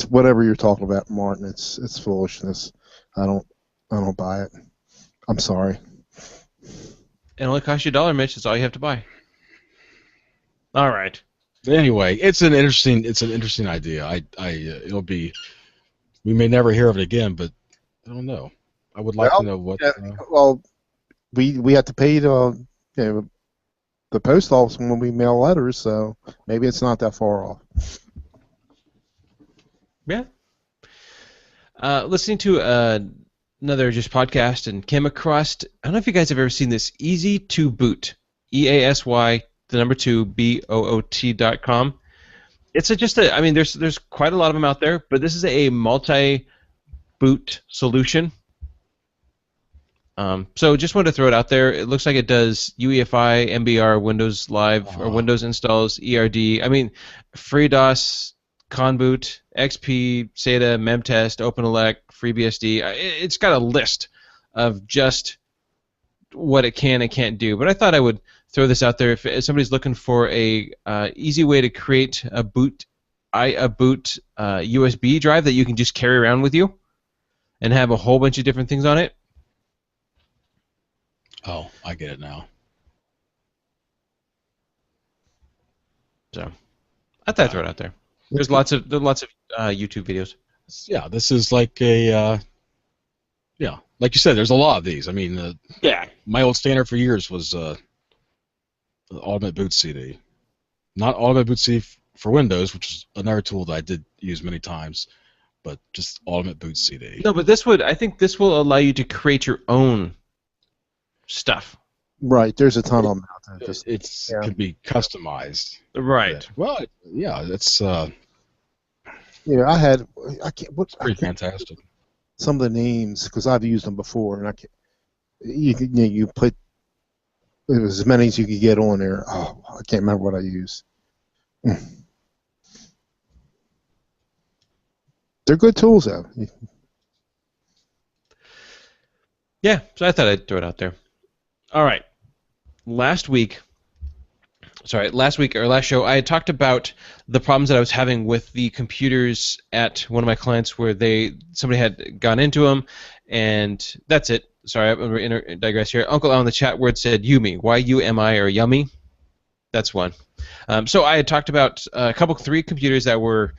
whatever you're talking about, Martin. It's foolishness. I don't buy it. I'm sorry. It only costs you $1, Mitch. That's all you have to buy. All right. Anyway, it's an interesting idea. It'll be. We may never hear of it again, but I don't know. I would like to know what. Well, we have to pay the post office when we mail letters, so maybe it's not that far off. Yeah. Listening to another just podcast and came across. I don't know if you guys have ever seen this. Easy to Boot. EASY 2boot.com. It's there's quite a lot of them out there, but this is a multi-boot solution. So just wanted to throw it out there. It looks like it does UEFI, MBR, Windows Live, or Windows installs, ERD. FreeDOS, Conboot, XP, SATA, Memtest, OpenELEC, FreeBSD. It's got a list of just what it can and can't do. But I thought I would throw this out there if somebody's looking for a easy way to create a boot USB drive that you can just carry around with you and have a whole bunch of different things on it. Oh, I get it now. So I thought I'd throw it out there. There's lots of YouTube videos. Yeah, this is like a like you said. There's a lot of these. I mean, my old standard for years was the Ultimate Boot CD, not Ultimate Boot CD for Windows, which is another tool that I did use many times, but just Ultimate Boot CD. No, but I think this will allow you to create your own stuff. Right, there's a ton of them out there. It could be customized. Right. Yeah. Well, yeah, that's I can't. What's pretty fantastic. Some of the names, because I've used them before, and I can't. You put as many as you could get on there. Oh, I can't remember what I used. They're good tools, though. Yeah, so I thought I'd throw it out there. All right. Last show, I had talked about the problems that I was having with the computers at one of my clients where somebody had gone into them, and that's it. Sorry, I'm going to digress here. Uncle Al in the chat word said Yumi. Y-U-M-I or Yummy. That's one. So I had talked about three computers that were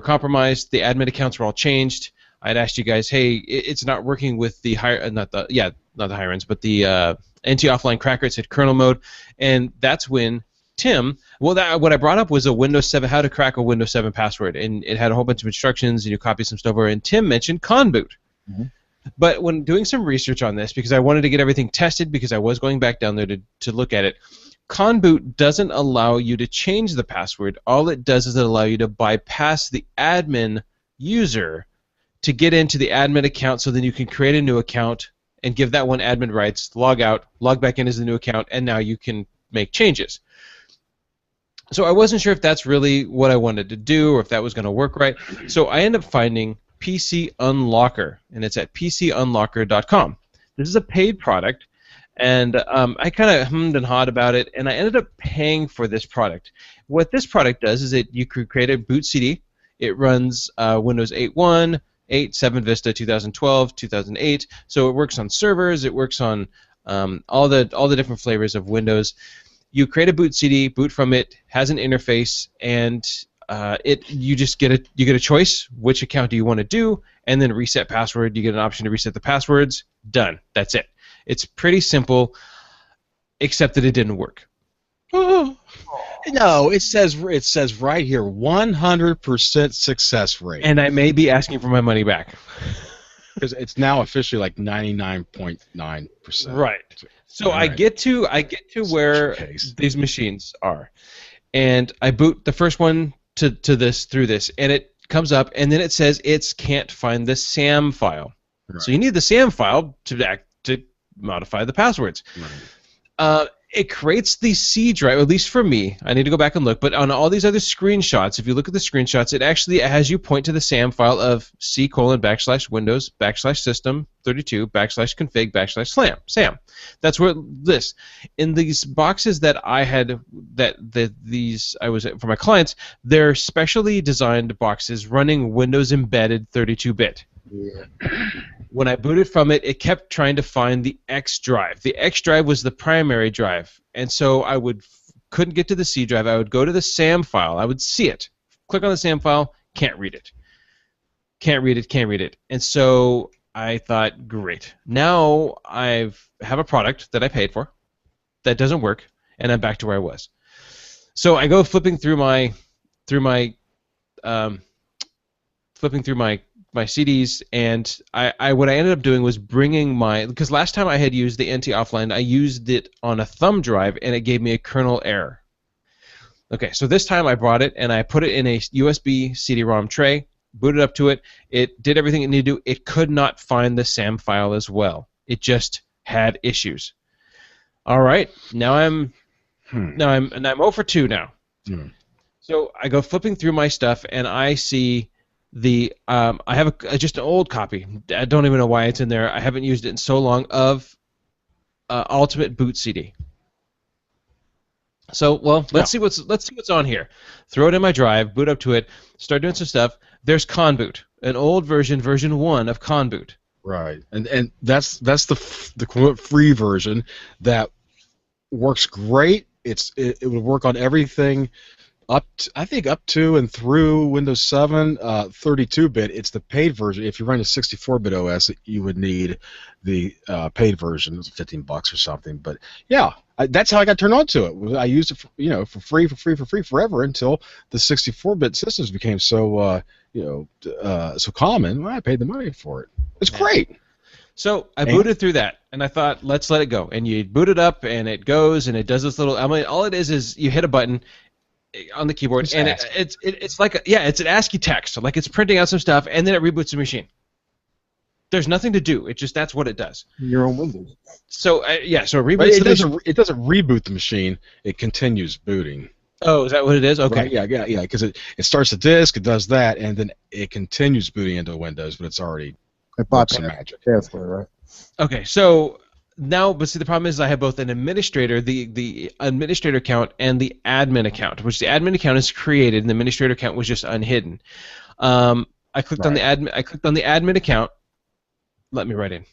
compromised. The admin accounts were all changed. I'd asked you guys, hey, it's not working with the not the higher ends, but the NT offline cracker. It said kernel mode, and that's when Tim. Well, what I brought up was a Windows 7, how to crack a Windows 7 password, and it had a whole bunch of instructions, and you copy some stuff over. And Tim mentioned Conboot. Mm-hmm. But when doing some research on this, because I wanted to get everything tested, because I was going back down there to look at it, Conboot doesn't allow you to change the password. All it does is it allow you to bypass the admin user to get into the admin account, so then you can create a new account and give that one admin rights, log out, log back in as the new account, and now you can make changes. So I wasn't sure if that's really what I wanted to do or if that was going to work right. So I ended up finding PC Unlocker, and it's at PCUnlocker.com. This is a paid product, and I kind of hummed and hawed about it, and I ended up paying for this product. What this product does is you create a boot CD. It runs Windows 8.1, 8, 7 Vista, 2012, 2008. So it works on servers. It works on all the different flavors of Windows. You create a boot CD, boot from it, has an interface, and you just get a choice. Which account do you want to do, and then reset password. You get an option to reset the passwords. Done. That's it. It's pretty simple, except that it didn't work. Oh. No, it says right here 100% success rate. And I may be asking for my money back. Because it's now officially like 99.9%. Right. So I get to where these machines are, and I boot the first one through this, and it comes up, and then it says it can't find the SAM file. Right. So you need the SAM file to modify the passwords. Right. It creates the C drive, at least for me. I need to go back and look, but on all these other screenshots, if you look at the screenshots, it actually has you point to the SAM file of C:\Windows/32/config/SAM. That's where this. In these boxes that I had, for my clients, they're specially designed boxes running Windows embedded 32-bit. Yeah. When I booted from it, it kept trying to find the X drive. The X drive was the primary drive, and so I couldn't get to the C drive. I would go to the SAM file. I would see it. Click on the SAM file. Can't read it. Can't read it. And so I thought, great. Now I have a product that I paid for that doesn't work, and I'm back to where I was. So I go flipping through my CDs, and what I ended up doing was bringing because last time I had used the NT offline, I used it on a thumb drive, and it gave me a kernel error. Okay, so this time I brought it, and I put it in a USB CD-ROM tray, booted up to it. It did everything it needed to do. It could not find the SAM file as well. It just had issues. All right, now I'm 0 for 2 now. So I go flipping through my stuff, and I see I have just an old copy. I don't even know why it's in there. I haven't used it in so long, of Ultimate Boot CD. So let's see what's on here. Throw it in my drive, boot up to it, start doing some stuff. There's Conboot, an old version 1 of Conboot. Right, and that's the free version that works great. It would work on everything. I think up to and through Windows 7, 32-bit. It's the paid version. If you're running a 64-bit OS, you would need the paid version. It was $15 or something. But yeah, that's how I got turned on to it. I used it for free forever until the 64-bit systems became so so common. Well, I paid the money for it. It's great. So I booted through that, and I thought, let's let it go. And you boot it up, and it goes, and it does this little. All it is you hit a button on the keyboard, and it's like it's an ASCII text, like it's printing out some stuff, and then it reboots the machine. There's nothing to do. That's what it does. Your own Windows. So so it reboots. It doesn't reboot the machine. It continues booting. Oh, is that what it is? Okay. Right, yeah. Because it starts the disk, it does that, and then it continues booting into Windows, but it's already some magic. Right. Okay, so. Now, but see, the problem is I have both an administrator, the administrator account, and the admin account, which the admin account is created, and the administrator account was just unhidden. I clicked on the admin account. Let me write in.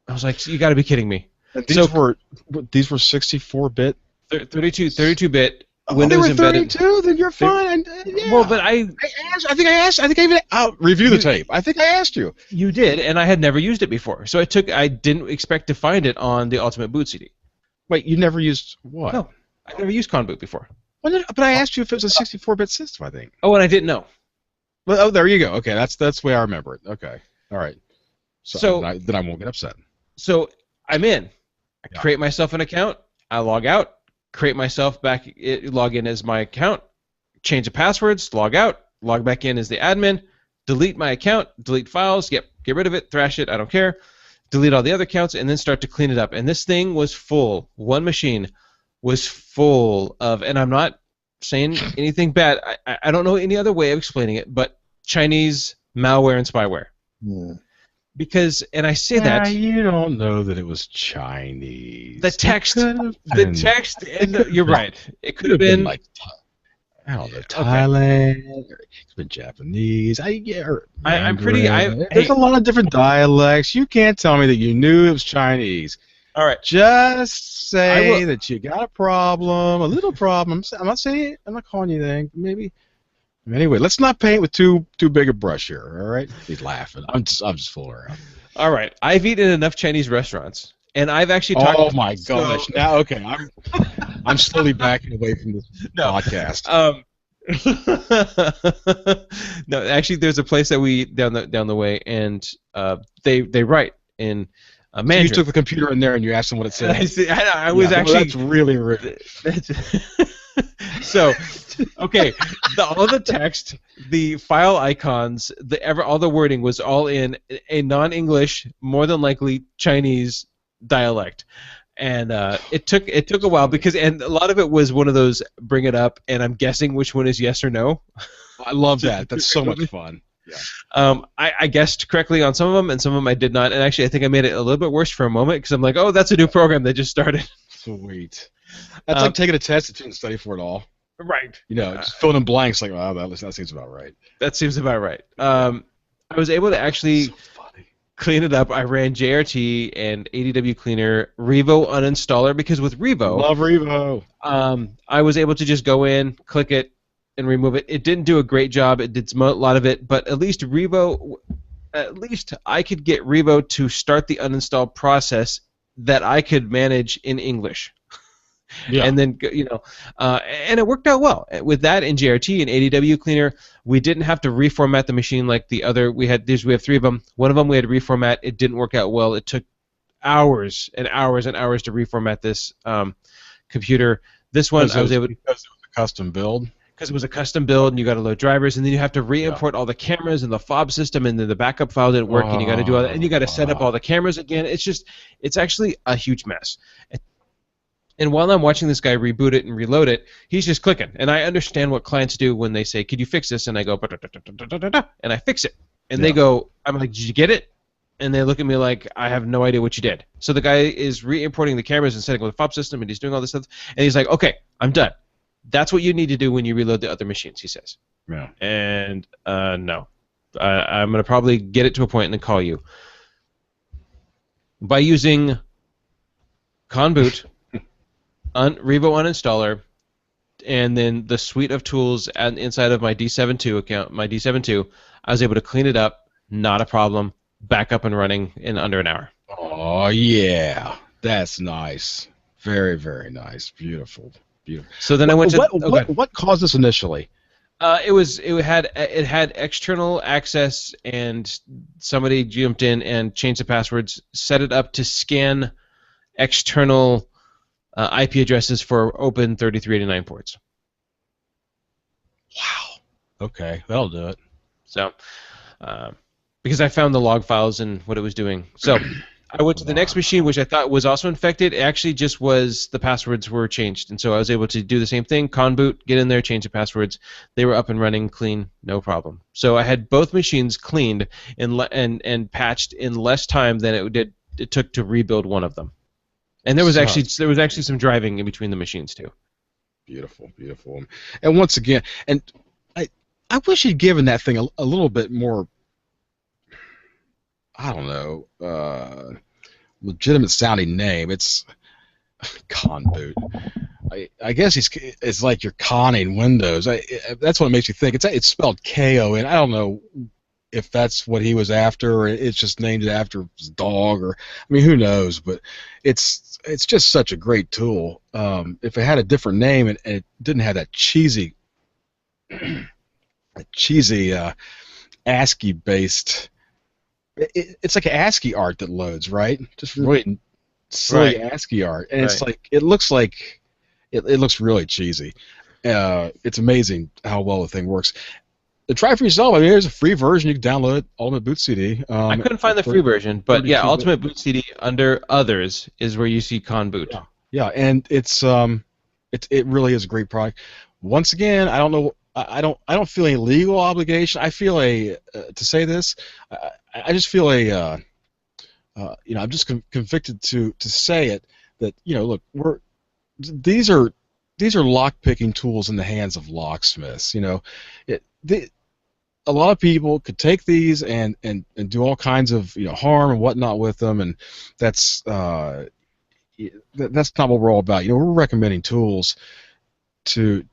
I was like, you got to be kidding me. These were 64-bit, 32-bit Oh, they Windows were embedded. 32. Then you're fine. And, yeah. Well, but I asked. I think I asked. I think I even. I'll review the tape. I think I asked you. You did, and I had never used it before, so I didn't expect to find it on the Ultimate Boot CD. Wait, you never used what? No, I never used Con Boot before. Well, but I asked you if it was a 64-bit system. I think. Oh, and I didn't know. Well, oh, there you go. Okay, that's the way I remember it. Okay, all right. So then I won't get upset. So I'm in. I Yeah. create myself an account. I log out. Create myself back. Log in as my account. Change the passwords. Log out. Log back in as the admin. Delete my account. Delete files. Get rid of it. Thrash it. I don't care. Delete all the other accounts and then start to clean it up. And this thing was full. One machine was full of, and I'm not saying anything bad. I don't know any other way of explaining it, but Chinese malware and spyware. Yeah. Because, and I say that you don't know that it was Chinese. the text, and you're right. It could have been been like, I don't know, Thailand. Or it's been Japanese. I'm pretty. There's a lot of different dialects. You can't tell me that you knew it was Chinese. All right. Just say that you got a problem, a little problem. I'm not saying. I'm not calling you anything. Maybe. Anyway, let's not paint with too big a brush here. All right? He's laughing. I'm just fooling around. All right. I've eaten in enough Chinese restaurants, and I've actually talked. Oh my gosh! Now, okay, I'm slowly backing away from this podcast. No, actually, there's a place that we eat down the way, and they write in Mandarin. So you took the computer in there and you asked them what it said. I was actually. Well, that's really rude. So, okay, all the text, the file icons, all the wording was all in a non-English, more than likely Chinese dialect, and it took a while and a lot of it was one of those bring it up, and I'm guessing which one is yes or no. I love that. That's so much fun. Yeah. I guessed correctly on some of them, and some of them I did not, and actually I think I made it a little bit worse for a moment because I'm like, oh, that's a new program that just started. Sweet. That's like taking a test that you didn't study for at all. Right. Just filling in blanks like, wow, that seems about right. That seems about right. I was able to actually clean it up. I ran JRT and ADW Cleaner, Revo uninstaller, because with Revo... Love Revo. I was able to just go in, click it, and remove it. It didn't do a great job. It did a lot of it, but at least I could get Revo to start the uninstall process that I could manage in English. Yeah. And then, and it worked out well. With that in JRT and ADW Cleaner, we didn't have to reformat the machine like the other. We have 3 of them. One of them we had to reformat. It didn't work out well. It took hours and hours and hours to reformat this computer. This one, I was able to... Because it was a custom build? Because it was a custom build, and you got to load drivers, and then you have to re-import all the cameras and the fob system, and then the backup file didn't work, and you got to do all that, and you got to set up all the cameras again. It's actually a huge mess. And while I'm watching this guy reboot it and reload it, he's just clicking. And I understand what clients do when they say, "Could you fix this?" And I go, and I fix it. And they go, I'm like, "Did you get it?" And they look at me like, "I have no idea what you did." So the guy is re-importing the cameras and setting up the fob system, and he's doing all this stuff. And he's like, "Okay, I'm done. That's what you need to do when you reload the other machines," he says. Yeah. And no. I'm going to probably get it to a point and then call you. By using Conboot, Revo uninstaller, and then the suite of tools inside of my D72 account, my D72, I was able to clean it up, not a problem, back up and running in under an hour. Oh, yeah. That's nice. Very, very nice. Beautiful. Beautiful. So then I went to... What caused this initially? It had external access, and somebody jumped in and changed the passwords, set it up to scan external IP addresses for open 3389 ports. Wow. Okay, that'll do it. So, because I found the log files and what it was doing. So I went to the next machine, which I thought was also infected. It actually just was the passwords were changed, and so I was able to do the same thing, conboot, get in there, change the passwords. They were up and running, clean, no problem. So I had both machines cleaned and patched in less time than it took to rebuild one of them. And there was actually some driving in between the machines too. Beautiful, beautiful. And once again, and I wish he'd given that thing a little bit more, I don't know, legitimate sounding name. It's Conboot. I guess it's like you're conning Windows. That's what it makes me think. It's spelled Ko, and I don't know if that's what he was after, or it's just named after his dog, or I mean, who knows? But it's just such a great tool. If it had a different name and it didn't have that cheesy ASCII based, it's like ASCII art that loads, right? Just really silly ASCII art, and it's like it looks really cheesy. It's amazing how well the thing works. Try for yourself. I mean, there's a free version you can download it, Ultimate Boot CD. I couldn't find the free version, but yeah, Ultimate Boot CD under Others is where you see Con Boot. Yeah, and it really is a great product. Once again, I don't know. I don't feel any legal obligation. I feel to say this. I just feel I'm just convicted to say it that look, these are lock picking tools in the hands of locksmiths. A lot of people could take these and do all kinds of harm and whatnot with them, and that's not what we're all about. We're recommending tools to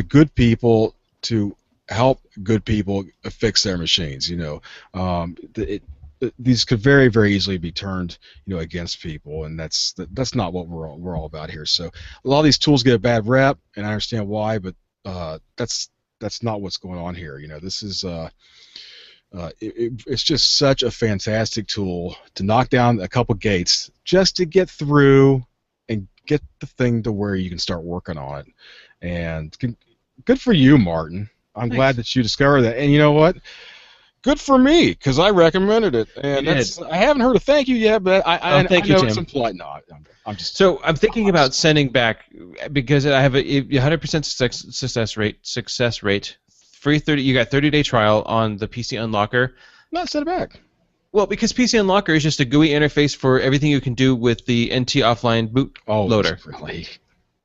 good people to help good people fix their machines. These could very, very easily be turned against people, and that's not what we're all about here. So a lot of these tools get a bad rep, and I understand why, but that's not what's going on here. This is it's just such a fantastic tool to knock down a couple gates just to get through and get the thing to where you can start working on it. And good for you, Martin. I'm glad that you discovered that. And you know what? Good for me, because I recommended it. And I haven't heard a thank you yet, but I know it's implied. No, I'm just. So I'm thinking about sending back, because I have a 100% success rate. Free 30. You got 30-day trial on the PC Unlocker. No, send it back. Well, because PC Unlocker is just a GUI interface for everything you can do with the NT offline boot loader. Really?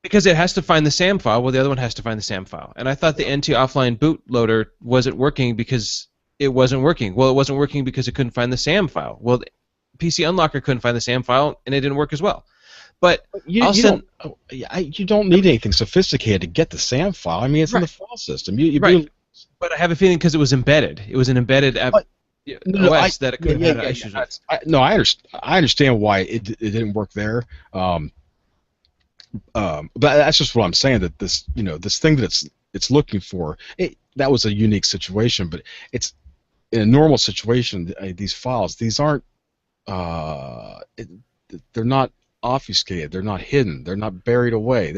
Because it has to find the SAM file, well, the other one has to find the SAM file. And I thought the NT offline boot loader wasn't working because it wasn't working. Well, it wasn't working because it couldn't find the SAM file. Well, PC Unlocker couldn't find the SAM file, and it didn't work as well. But you don't need anything sophisticated to get the SAM file. I mean, it's in the file system. But I have a feeling because it was embedded. It was an embedded app. OS that it could have had issues with. I understand why it didn't work there. But that's just what I'm saying. That this thing that it's looking for, that was a unique situation. But it's in a normal situation. These files, these aren't. They're not obfuscated. They're not hidden. They're not buried away.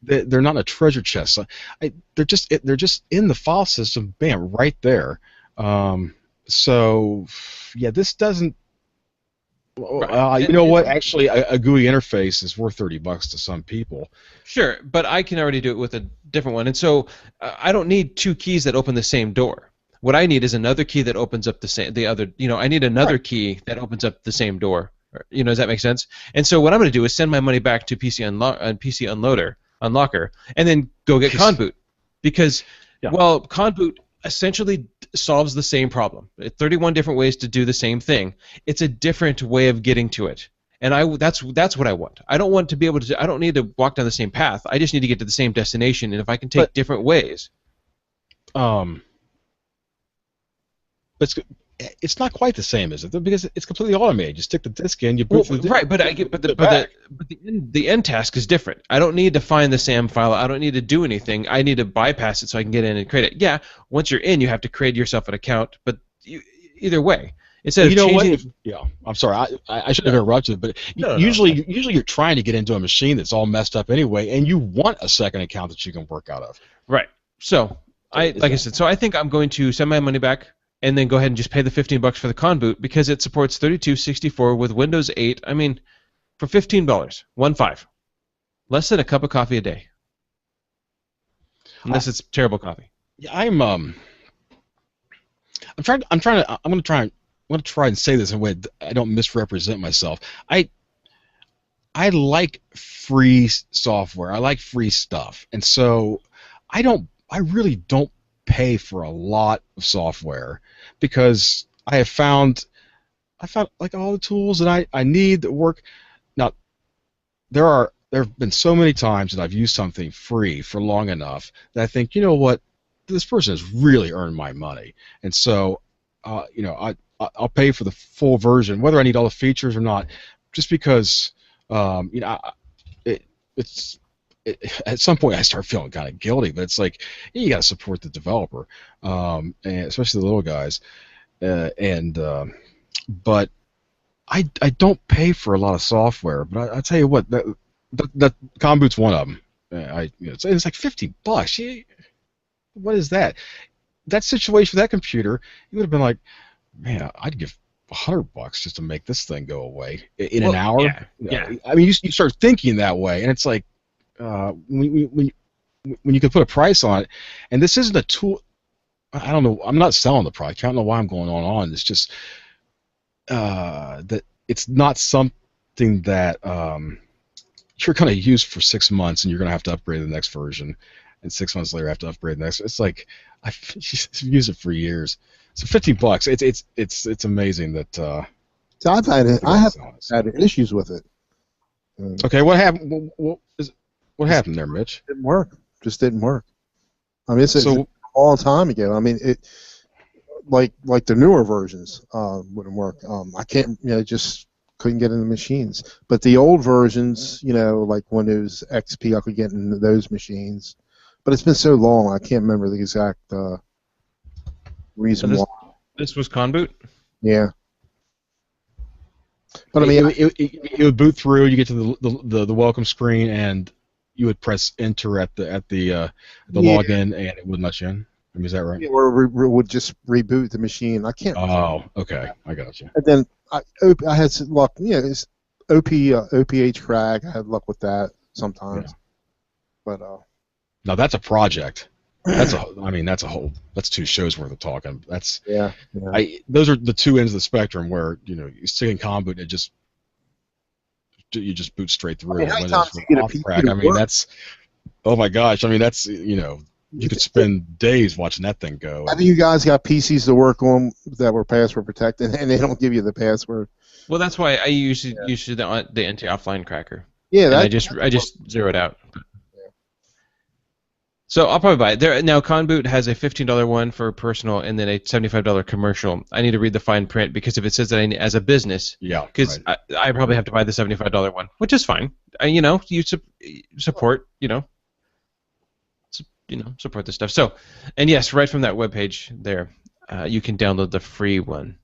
They're not in a treasure chest. They're just in the file system. Bam, right there. So yeah, this doesn't. You know what? Actually, a GUI interface is worth $30 to some people. Sure, but I can already do it with a different one, and so I don't need two keys that open the same door. What I need is another key that opens up the other. I need another key that opens up the same door. Does that make sense? And so what I'm going to do is send my money back to PC Unlocker, and then go get Conboot, because Conboot essentially solves the same problem. 31 different ways to do the same thing. It's a different way of getting to it, and that's what I want. I don't want to be able to. I don't need to walk down the same path. I just need to get to the same destination, and if I can take different ways. It's not quite the same, is it? Because it's completely automated. You stick the disk in, you boot the disk. Right, but the end task is different. I don't need to find the SAM file. I don't need to do anything. I need to bypass it so I can get in and create it. Yeah, once you're in, you have to create yourself an account. But either way, instead of changing. I'm sorry. I shouldn't have interrupted, but usually you're trying to get into a machine that's all messed up anyway, and you want a second account that you can work out of. Right. So I think I'm going to send my money back, and then go ahead and just pay the $15 for the Conboot, because it supports 32, 64 with Windows 8. I mean, for $15, 1.5, less than a cup of coffee a day, unless it's terrible coffee. Yeah, I'm going to try and say this in a way that I don't misrepresent myself. I like free software. I like free stuff, and so I really don't pay for a lot of software, because I found like all the tools that I need that work. Now, there are there have been so many times that I've used something free for long enough that I think, you know what, this person has really earned my money, and so, I'll pay for the full version, whether I need all the features or not, just because, it, it's. At some point, I start feeling kind of guilty, but it's like you got to support the developer, and especially the little guys, but I don't pay for a lot of software, but I tell you what, that Comboot's one of them. It's like $50. What is that? That situation with that computer, you would have been like, man, I'd give $100 just to make this thing go away in an hour. Yeah. I mean, you start thinking that way, and it's like, when you can put a price on it, and this isn't a tool. I don't know. I'm not selling the product. I don't know why I'm going on. It's just that it's not something that you're going to use for 6 months, and you're going to have to upgrade to the next version, and 6 months later have to upgrade the next. It's like I've used it for years. So $50. It's amazing that. So I have had issues with it. Okay, what happened? What happened there, Mitch? Didn't work. Just didn't work. I mean, it's a long time ago. I mean, it like the newer versions wouldn't work. I can't, just couldn't get in the machines. But the old versions, like Windows XP, I could get into those machines. But it's been so long, I can't remember the exact reason why. This was Conboot? Yeah. But I mean, it would boot through. You get to the welcome screen, and you would press enter at the login, and it wouldn't let you in. I mean, is that right? Or would just reboot the machine. I can't. Oh, okay, I got you. And then I had some luck. It's OPH crack. I had luck with that sometimes. Yeah. But now that's a project. That's that's 2 shows worth of talking. That's those are the 2 ends of the spectrum where you stick in Comboot and you just boot straight through. I mean, that's, oh my gosh. I mean, that's, you could spend days watching that thing go. I think you guys got PCs to work on that were password protected, and they don't give you the password. Well, that's why I use the anti-offline cracker. Yeah, I just zero it out. So I'll probably buy it. Now, Conboot has a $15 one for personal and then a $75 commercial. I need to read the fine print because if it says that as a business, because right. I probably have to buy the $75 one, which is fine. You support, support this stuff. So, and yes, right from that webpage there, you can download the free one.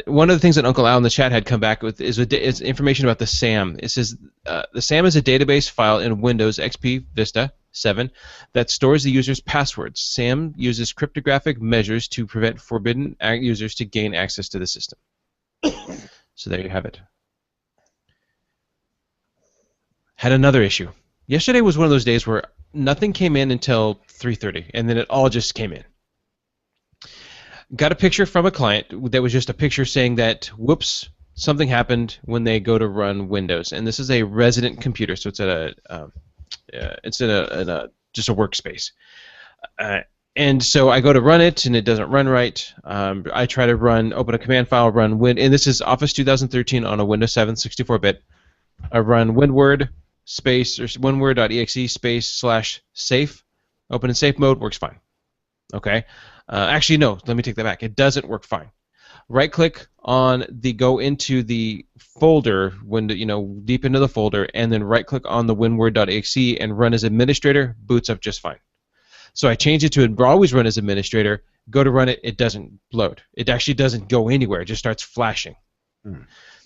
One of the things that Uncle Al in the chat had come back with is information about the SAM. It says the SAM is a database file in Windows XP Vista 7 that stores the user's passwords. SAM uses cryptographic measures to prevent forbidden users to gain access to the system. So there you have it. Had another issue. Yesterday was one of those days where nothing came in until 3:30, and then it all just came in. Got a picture from a client that was just a picture saying that, whoops, something happened when they go to run Windows, and this is a resident computer, so it's just a workspace. And so I go to run it, and it doesn't run right. I try to open a command file, run Win, and this is Office 2013 on a Windows 7 64-bit. I run WinWord space or WinWord.exe space /safe. Open in safe mode, works fine. Okay. Actually, no. Let me take that back. It doesn't work fine. Right-click on go into the folder, deep into the folder, and then right-click on the WinWord.exe and run as administrator. Boots up just fine. So I change it to always run as administrator. Go to run it. It doesn't load. It actually doesn't go anywhere. It just starts flashing.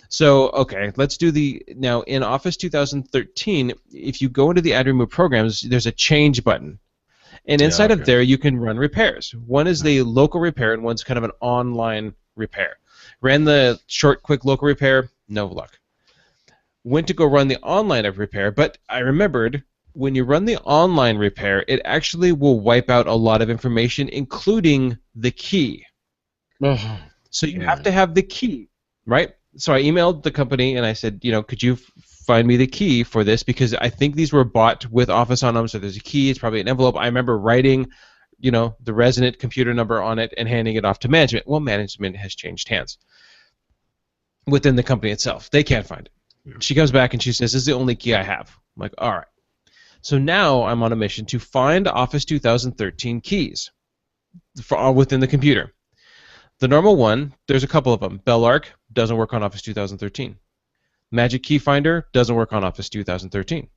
So, okay, let's do now in Office 2013, if you go into the Add Remove Programs, there's a change button. And inside of there, you can run repairs. One is the local repair, and one's kind of an online repair. Ran the short, quick local repair, no luck. Went to go run the online repair, but I remembered when you run the online repair, it actually will wipe out a lot of information, including the key. So you have to have the key, right? So I emailed the company and I said, could you find me the key for this, because I think these were bought with Office on them, so there's a key, it's probably an envelope. I remember writing, the resident computer number on it and handing it off to management. Well, management has changed hands within the company itself. They can't find it. Yeah. She comes back and she says, this is the only key I have. I'm like, all right. So now I'm on a mission to find Office 2013 keys within the computer. The normal one, there's a couple of them. Belarc doesn't work on Office 2013. Magic Key Finder doesn't work on Office 2013.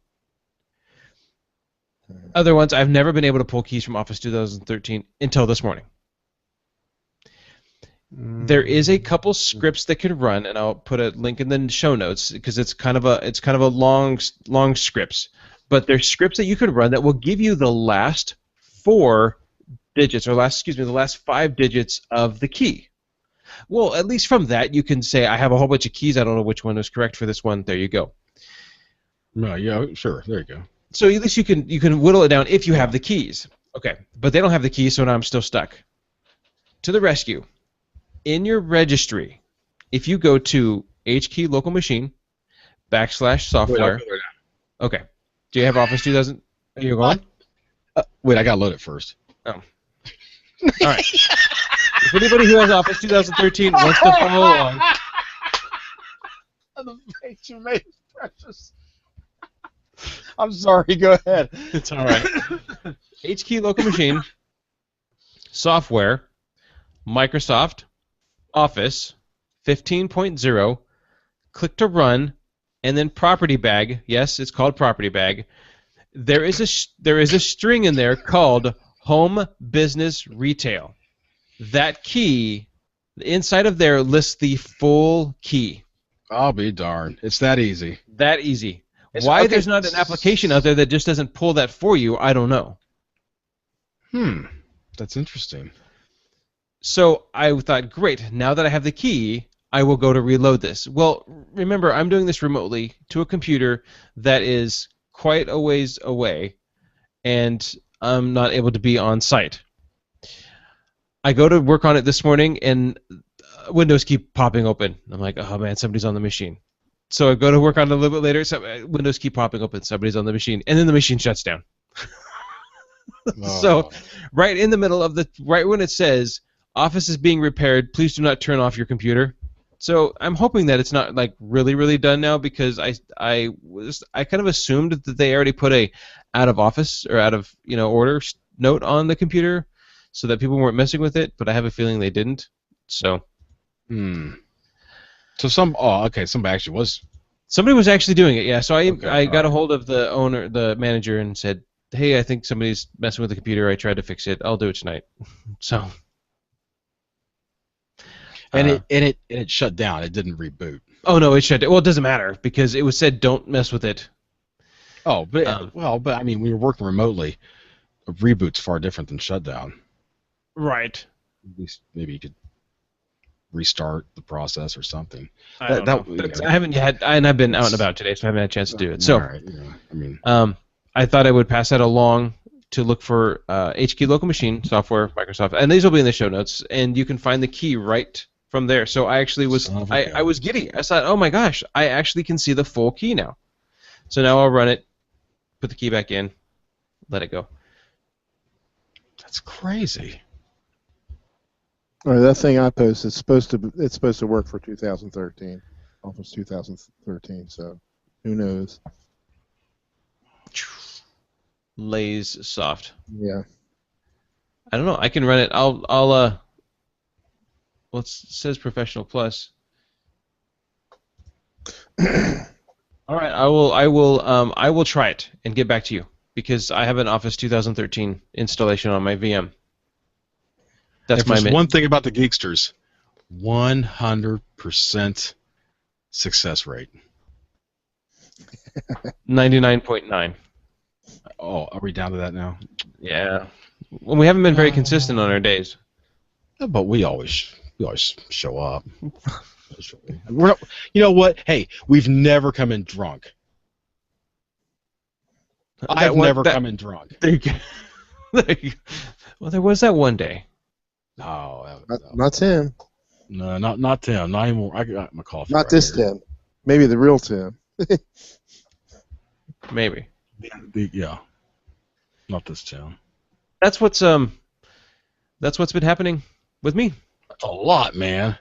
Other ones, I've never been able to pull keys from Office 2013 until this morning. There is a couple scripts that can run, and I'll put a link in the show notes because it's kind of a long scripts. But there's scripts that you can run that will give you the last 4 digits, or the last 5 digits of the key. Well, at least from that you can say, I have a whole bunch of keys. I don't know which one is correct for this one. There you go. No, yeah, sure. There you go. So at least you can whittle it down if you have the keys. Okay, but they don't have the keys, so now I'm still stuck. To the rescue. In your registry, if you go to HKey local machine /software. Wait, Okay. Do you have Office 2000? Are you going? Wait, I gotta load it first. Oh. All right. If anybody who has Office 2013 wants to follow along. The face you made is precious. I'm sorry. Go ahead. It's all right. HKey local machine, software, Microsoft, Office 15.0, click to run, and then property bag. Yes, it's called property bag. There is a string in there called home business retail. That key inside of there lists the full key. I'll be darned. It's that easy. That easy. Why there's not an application out there that just doesn't pull that for you, I don't know. That's interesting. So I thought, great, now that I have the key, I will go to reload this. Well, remember, I'm doing this remotely to a computer that is quite a ways away, and I'm not able to be on site. I go to work on it this morning, and windows keep popping open. I'm like, oh man, somebody's on the machine. So I go to work on it a little bit later, windows keep popping open, somebody's on the machine, and then the machine shuts down. So right in the middle of right when it says, Office is being repaired, please do not turn off your computer. So I'm hoping that it's not like really done now, because I kind of assumed that they already put a out of office or out of order note on the computer so that people weren't messing with it, but I have a feeling they didn't. So So somebody actually was. Somebody was actually doing it, yeah. So I got a hold of the manager, and said, hey, I think somebody's messing with the computer. I tried to fix it. I'll do it tonight. So. And it shut down. It didn't reboot. Oh no, it shut down. Well, it doesn't matter because it was said don't mess with it. Oh, but I mean, when you're working remotely, a reboot's far different than shutdown. Right. At least maybe you could restart the process or something. I haven't had, and I've been out and about today, so I haven't had a chance to do it. So, right, I mean, I thought I would pass that along to look for HKey local machine software, Microsoft, and these will be in the show notes, and you can find the key right from there. So I actually was I was giddy. I thought, oh my gosh, I actually can see the full key now. So now I'll run it, put the key back in, let it go. That's crazy. All right, that thing I posted it's supposed to work for 2013, Office 2013. So who knows? Lays soft. Yeah. I don't know. I can run it. Well, it says Professional Plus. All right, I will try it and get back to you because I have an Office 2013 installation on my VM. That's my one thing about the Geeksters, 100% success rate. 99.9. Oh, are we down to that now? Yeah. Well, we haven't been very consistent on our days. But we always show up. We're not, you know what? Hey, we've never come in drunk. I've never come in drunk. There you go. Well, there was that one day. No, not Tim. No, not Tim. Not anymore. I got my coffee. Not this Tim. Maybe the real Tim. Maybe. Yeah. Not this Tim. That's what's been happening with me. That's a lot, man.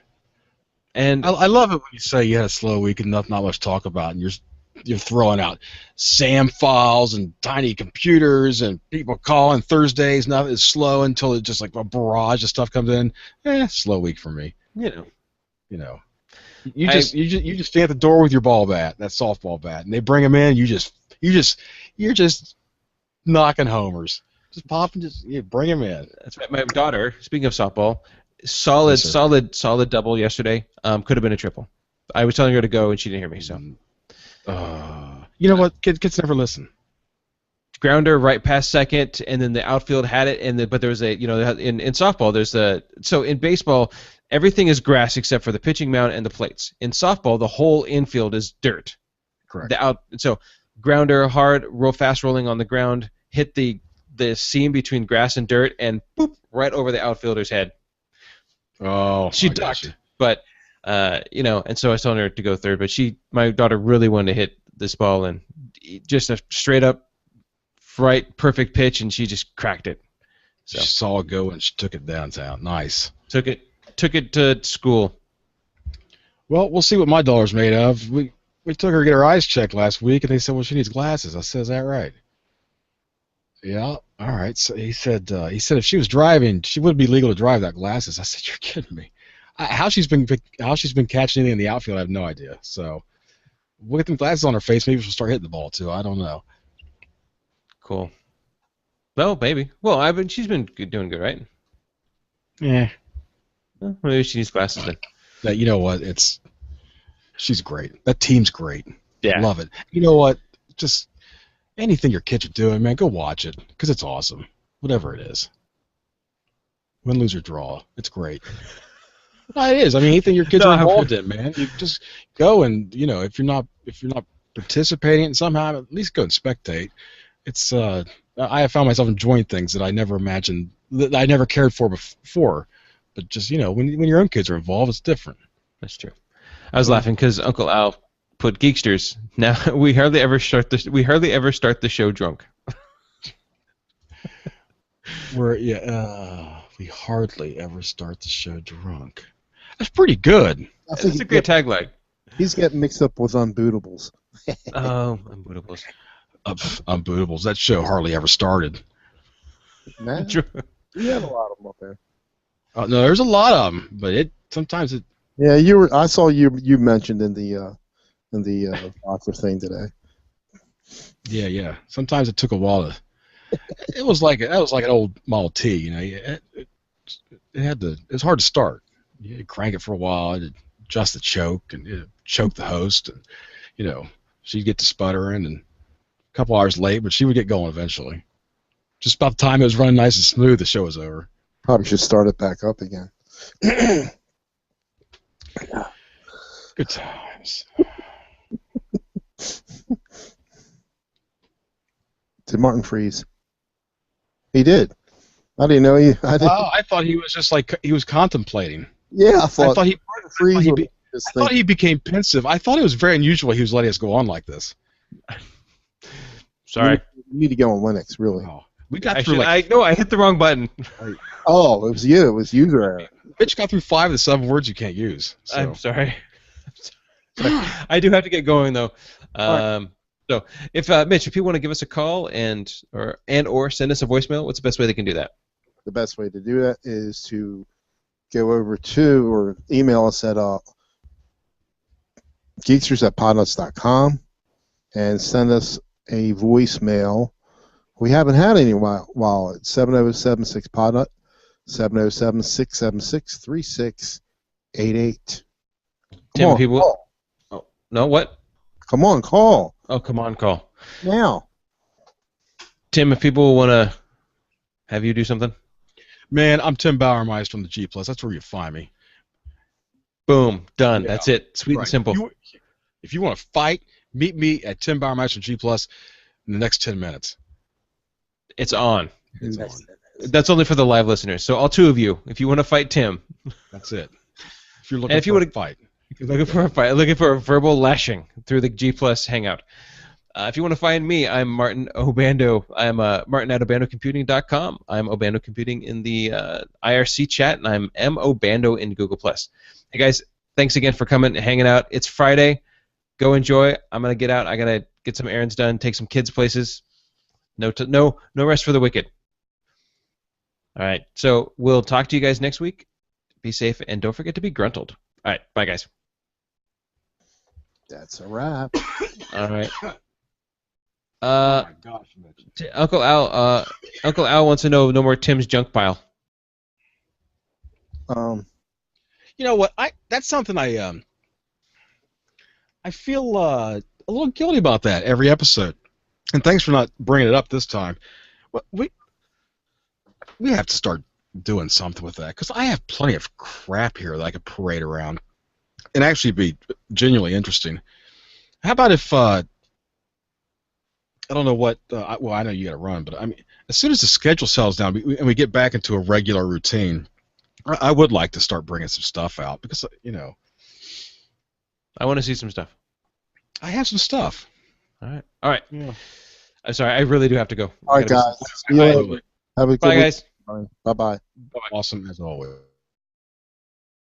And I love it when you say you had a slow week and not much to talk about, and you're you're throwing out SAM files and tiny computers and people calling Thursdays. Nothing is slow until it just like a barrage of stuff comes in. Slow week for me. You know. You just stay at the door with your ball bat, that softball bat, and they bring them in. You're just knocking homers. Just pop and bring them in. That's right. My daughter, speaking of softball, solid double yesterday. Could have been a triple. I was telling her to go and she didn't hear me. So, you know what? Kids never listen. Grounder right past second, and then the outfield had it, but there was in softball so in baseball everything is grass except for the pitching mound and the plates. In softball, the whole infield is dirt. Correct. So grounder hard, real fast rolling on the ground, hit the seam between grass and dirt, and boop right over the outfielder's head. Oh, she ducked, but and so I was telling her to go third, but my daughter really wanted to hit this ball and just a straight up right perfect pitch, and she just cracked it. So she saw it go and she took it downtown. Nice. Took it to school. Well, we'll see what my daughter's made of. We took her to get her eyes checked last week, and they said, well, she needs glasses. I said, is that right? Yeah. All right. So he said if she was driving, she wouldn't be legal to drive without glasses. I said, you're kidding me. How she's been catching anything in the outfield, I have no idea. So we'll get them glasses on her face. Maybe she'll start hitting the ball too. I don't know. Cool. Well, maybe. Well, she's been doing good, right? Yeah. Well, maybe she needs glasses then. You know what? She's great. That team's great. Yeah. Love it. You know what? Just anything your kids are doing, man, go watch it because it's awesome. Whatever it is. Win, lose, or draw. It's great. It is. I mean, anything your kids are involved in, man. You just go and if you're not participating in somehow, at least go and spectate. It's I have found myself enjoying things that I never imagined, that I never cared for before. But just when your own kids are involved, it's different. That's true. I was laughing because Uncle Al put Geeksters. Now we hardly ever start the show drunk. We hardly ever start the show drunk. That's pretty good. That's a great tagline. He's getting mixed up with Unbootables. Oh, Unbootables. Unbootables. That show hardly ever started. Nah, you have a lot of them up there. No, there's a lot of them, but sometimes it. Yeah, I saw you mentioned in the boxer thing today. Yeah. Sometimes it took a while to. It was like an old Model T, It was hard to start. You crank it for a while, adjust the choke, and choke the host, and she'd get to sputtering, and a couple hours late, but she would get going eventually. Just about the time it was running nice and smooth, the show was over. Probably should start it back up again. Good times. Did Martin freeze? He did. I didn't know he. I thought he was just like he was contemplating. Yeah, I thought he became pensive. I thought it was very unusual he was letting us go on like this. Sorry. You need to go on Linux, really. Oh, we got through I hit the wrong button. Oh, it was you. It was user error. Mitch got through 5 of the 7 words you can't use. So. I'm sorry. I do have to get going though. Right. So if Mitch, if you want to give us a call and or send us a voicemail, what's the best way they can do that? The best way to do that is to go over to or email us at geeksters@podnuts.com and send us a voicemail. We haven't had any while. It's 707-6-PODNUT, 707-676-3688. Tim, if people. Call. Oh no, what? Come on, call. Oh, come on, call. Now. Tim, if people want to have you do something. Man, I'm Tim Bauermeister from the G+. That's where you find me. Boom, done. Yeah. That's it. Sweet and simple. If you want to fight, meet me at Tim Bauermeister from G+ in the next 10 minutes. It's on. It's on. That's only for the live listeners. So all 2 of you, if you want to fight Tim. That's it. If you're looking for a fight. Looking for a verbal lashing through the G+ Hangout. If you want to find me, I'm Martin Obando. I'm Martin at ObandoComputing.com. I'm Obando Computing in the IRC chat, and I'm M Obando in Google+. Hey guys, thanks again for coming and hanging out. It's Friday. Go enjoy. I'm gonna get out. I gotta get some errands done. Take some kids places. No rest for the wicked. All right. So we'll talk to you guys next week. Be safe and don't forget to be gruntled. All right. Bye, guys. That's a wrap. All right. Oh my gosh, Mitch. Uncle Al wants to know no more Tim's junk pile. You know what? That's something I feel a little guilty about that every episode. And thanks for not bringing it up this time. Well, we have to start doing something with that because I have plenty of crap here that I could parade around and actually be genuinely interesting. How about if I don't know what well, I know you got to run, but I mean, as soon as the schedule settles down and we get back into a regular routine, I would like to start bringing some stuff out because I want to see some stuff. I have some stuff. All right. Yeah. I'm sorry. I really do have to go. All right, guys. See you later. Have a good Bye, week. guys. Bye-bye. Awesome as always.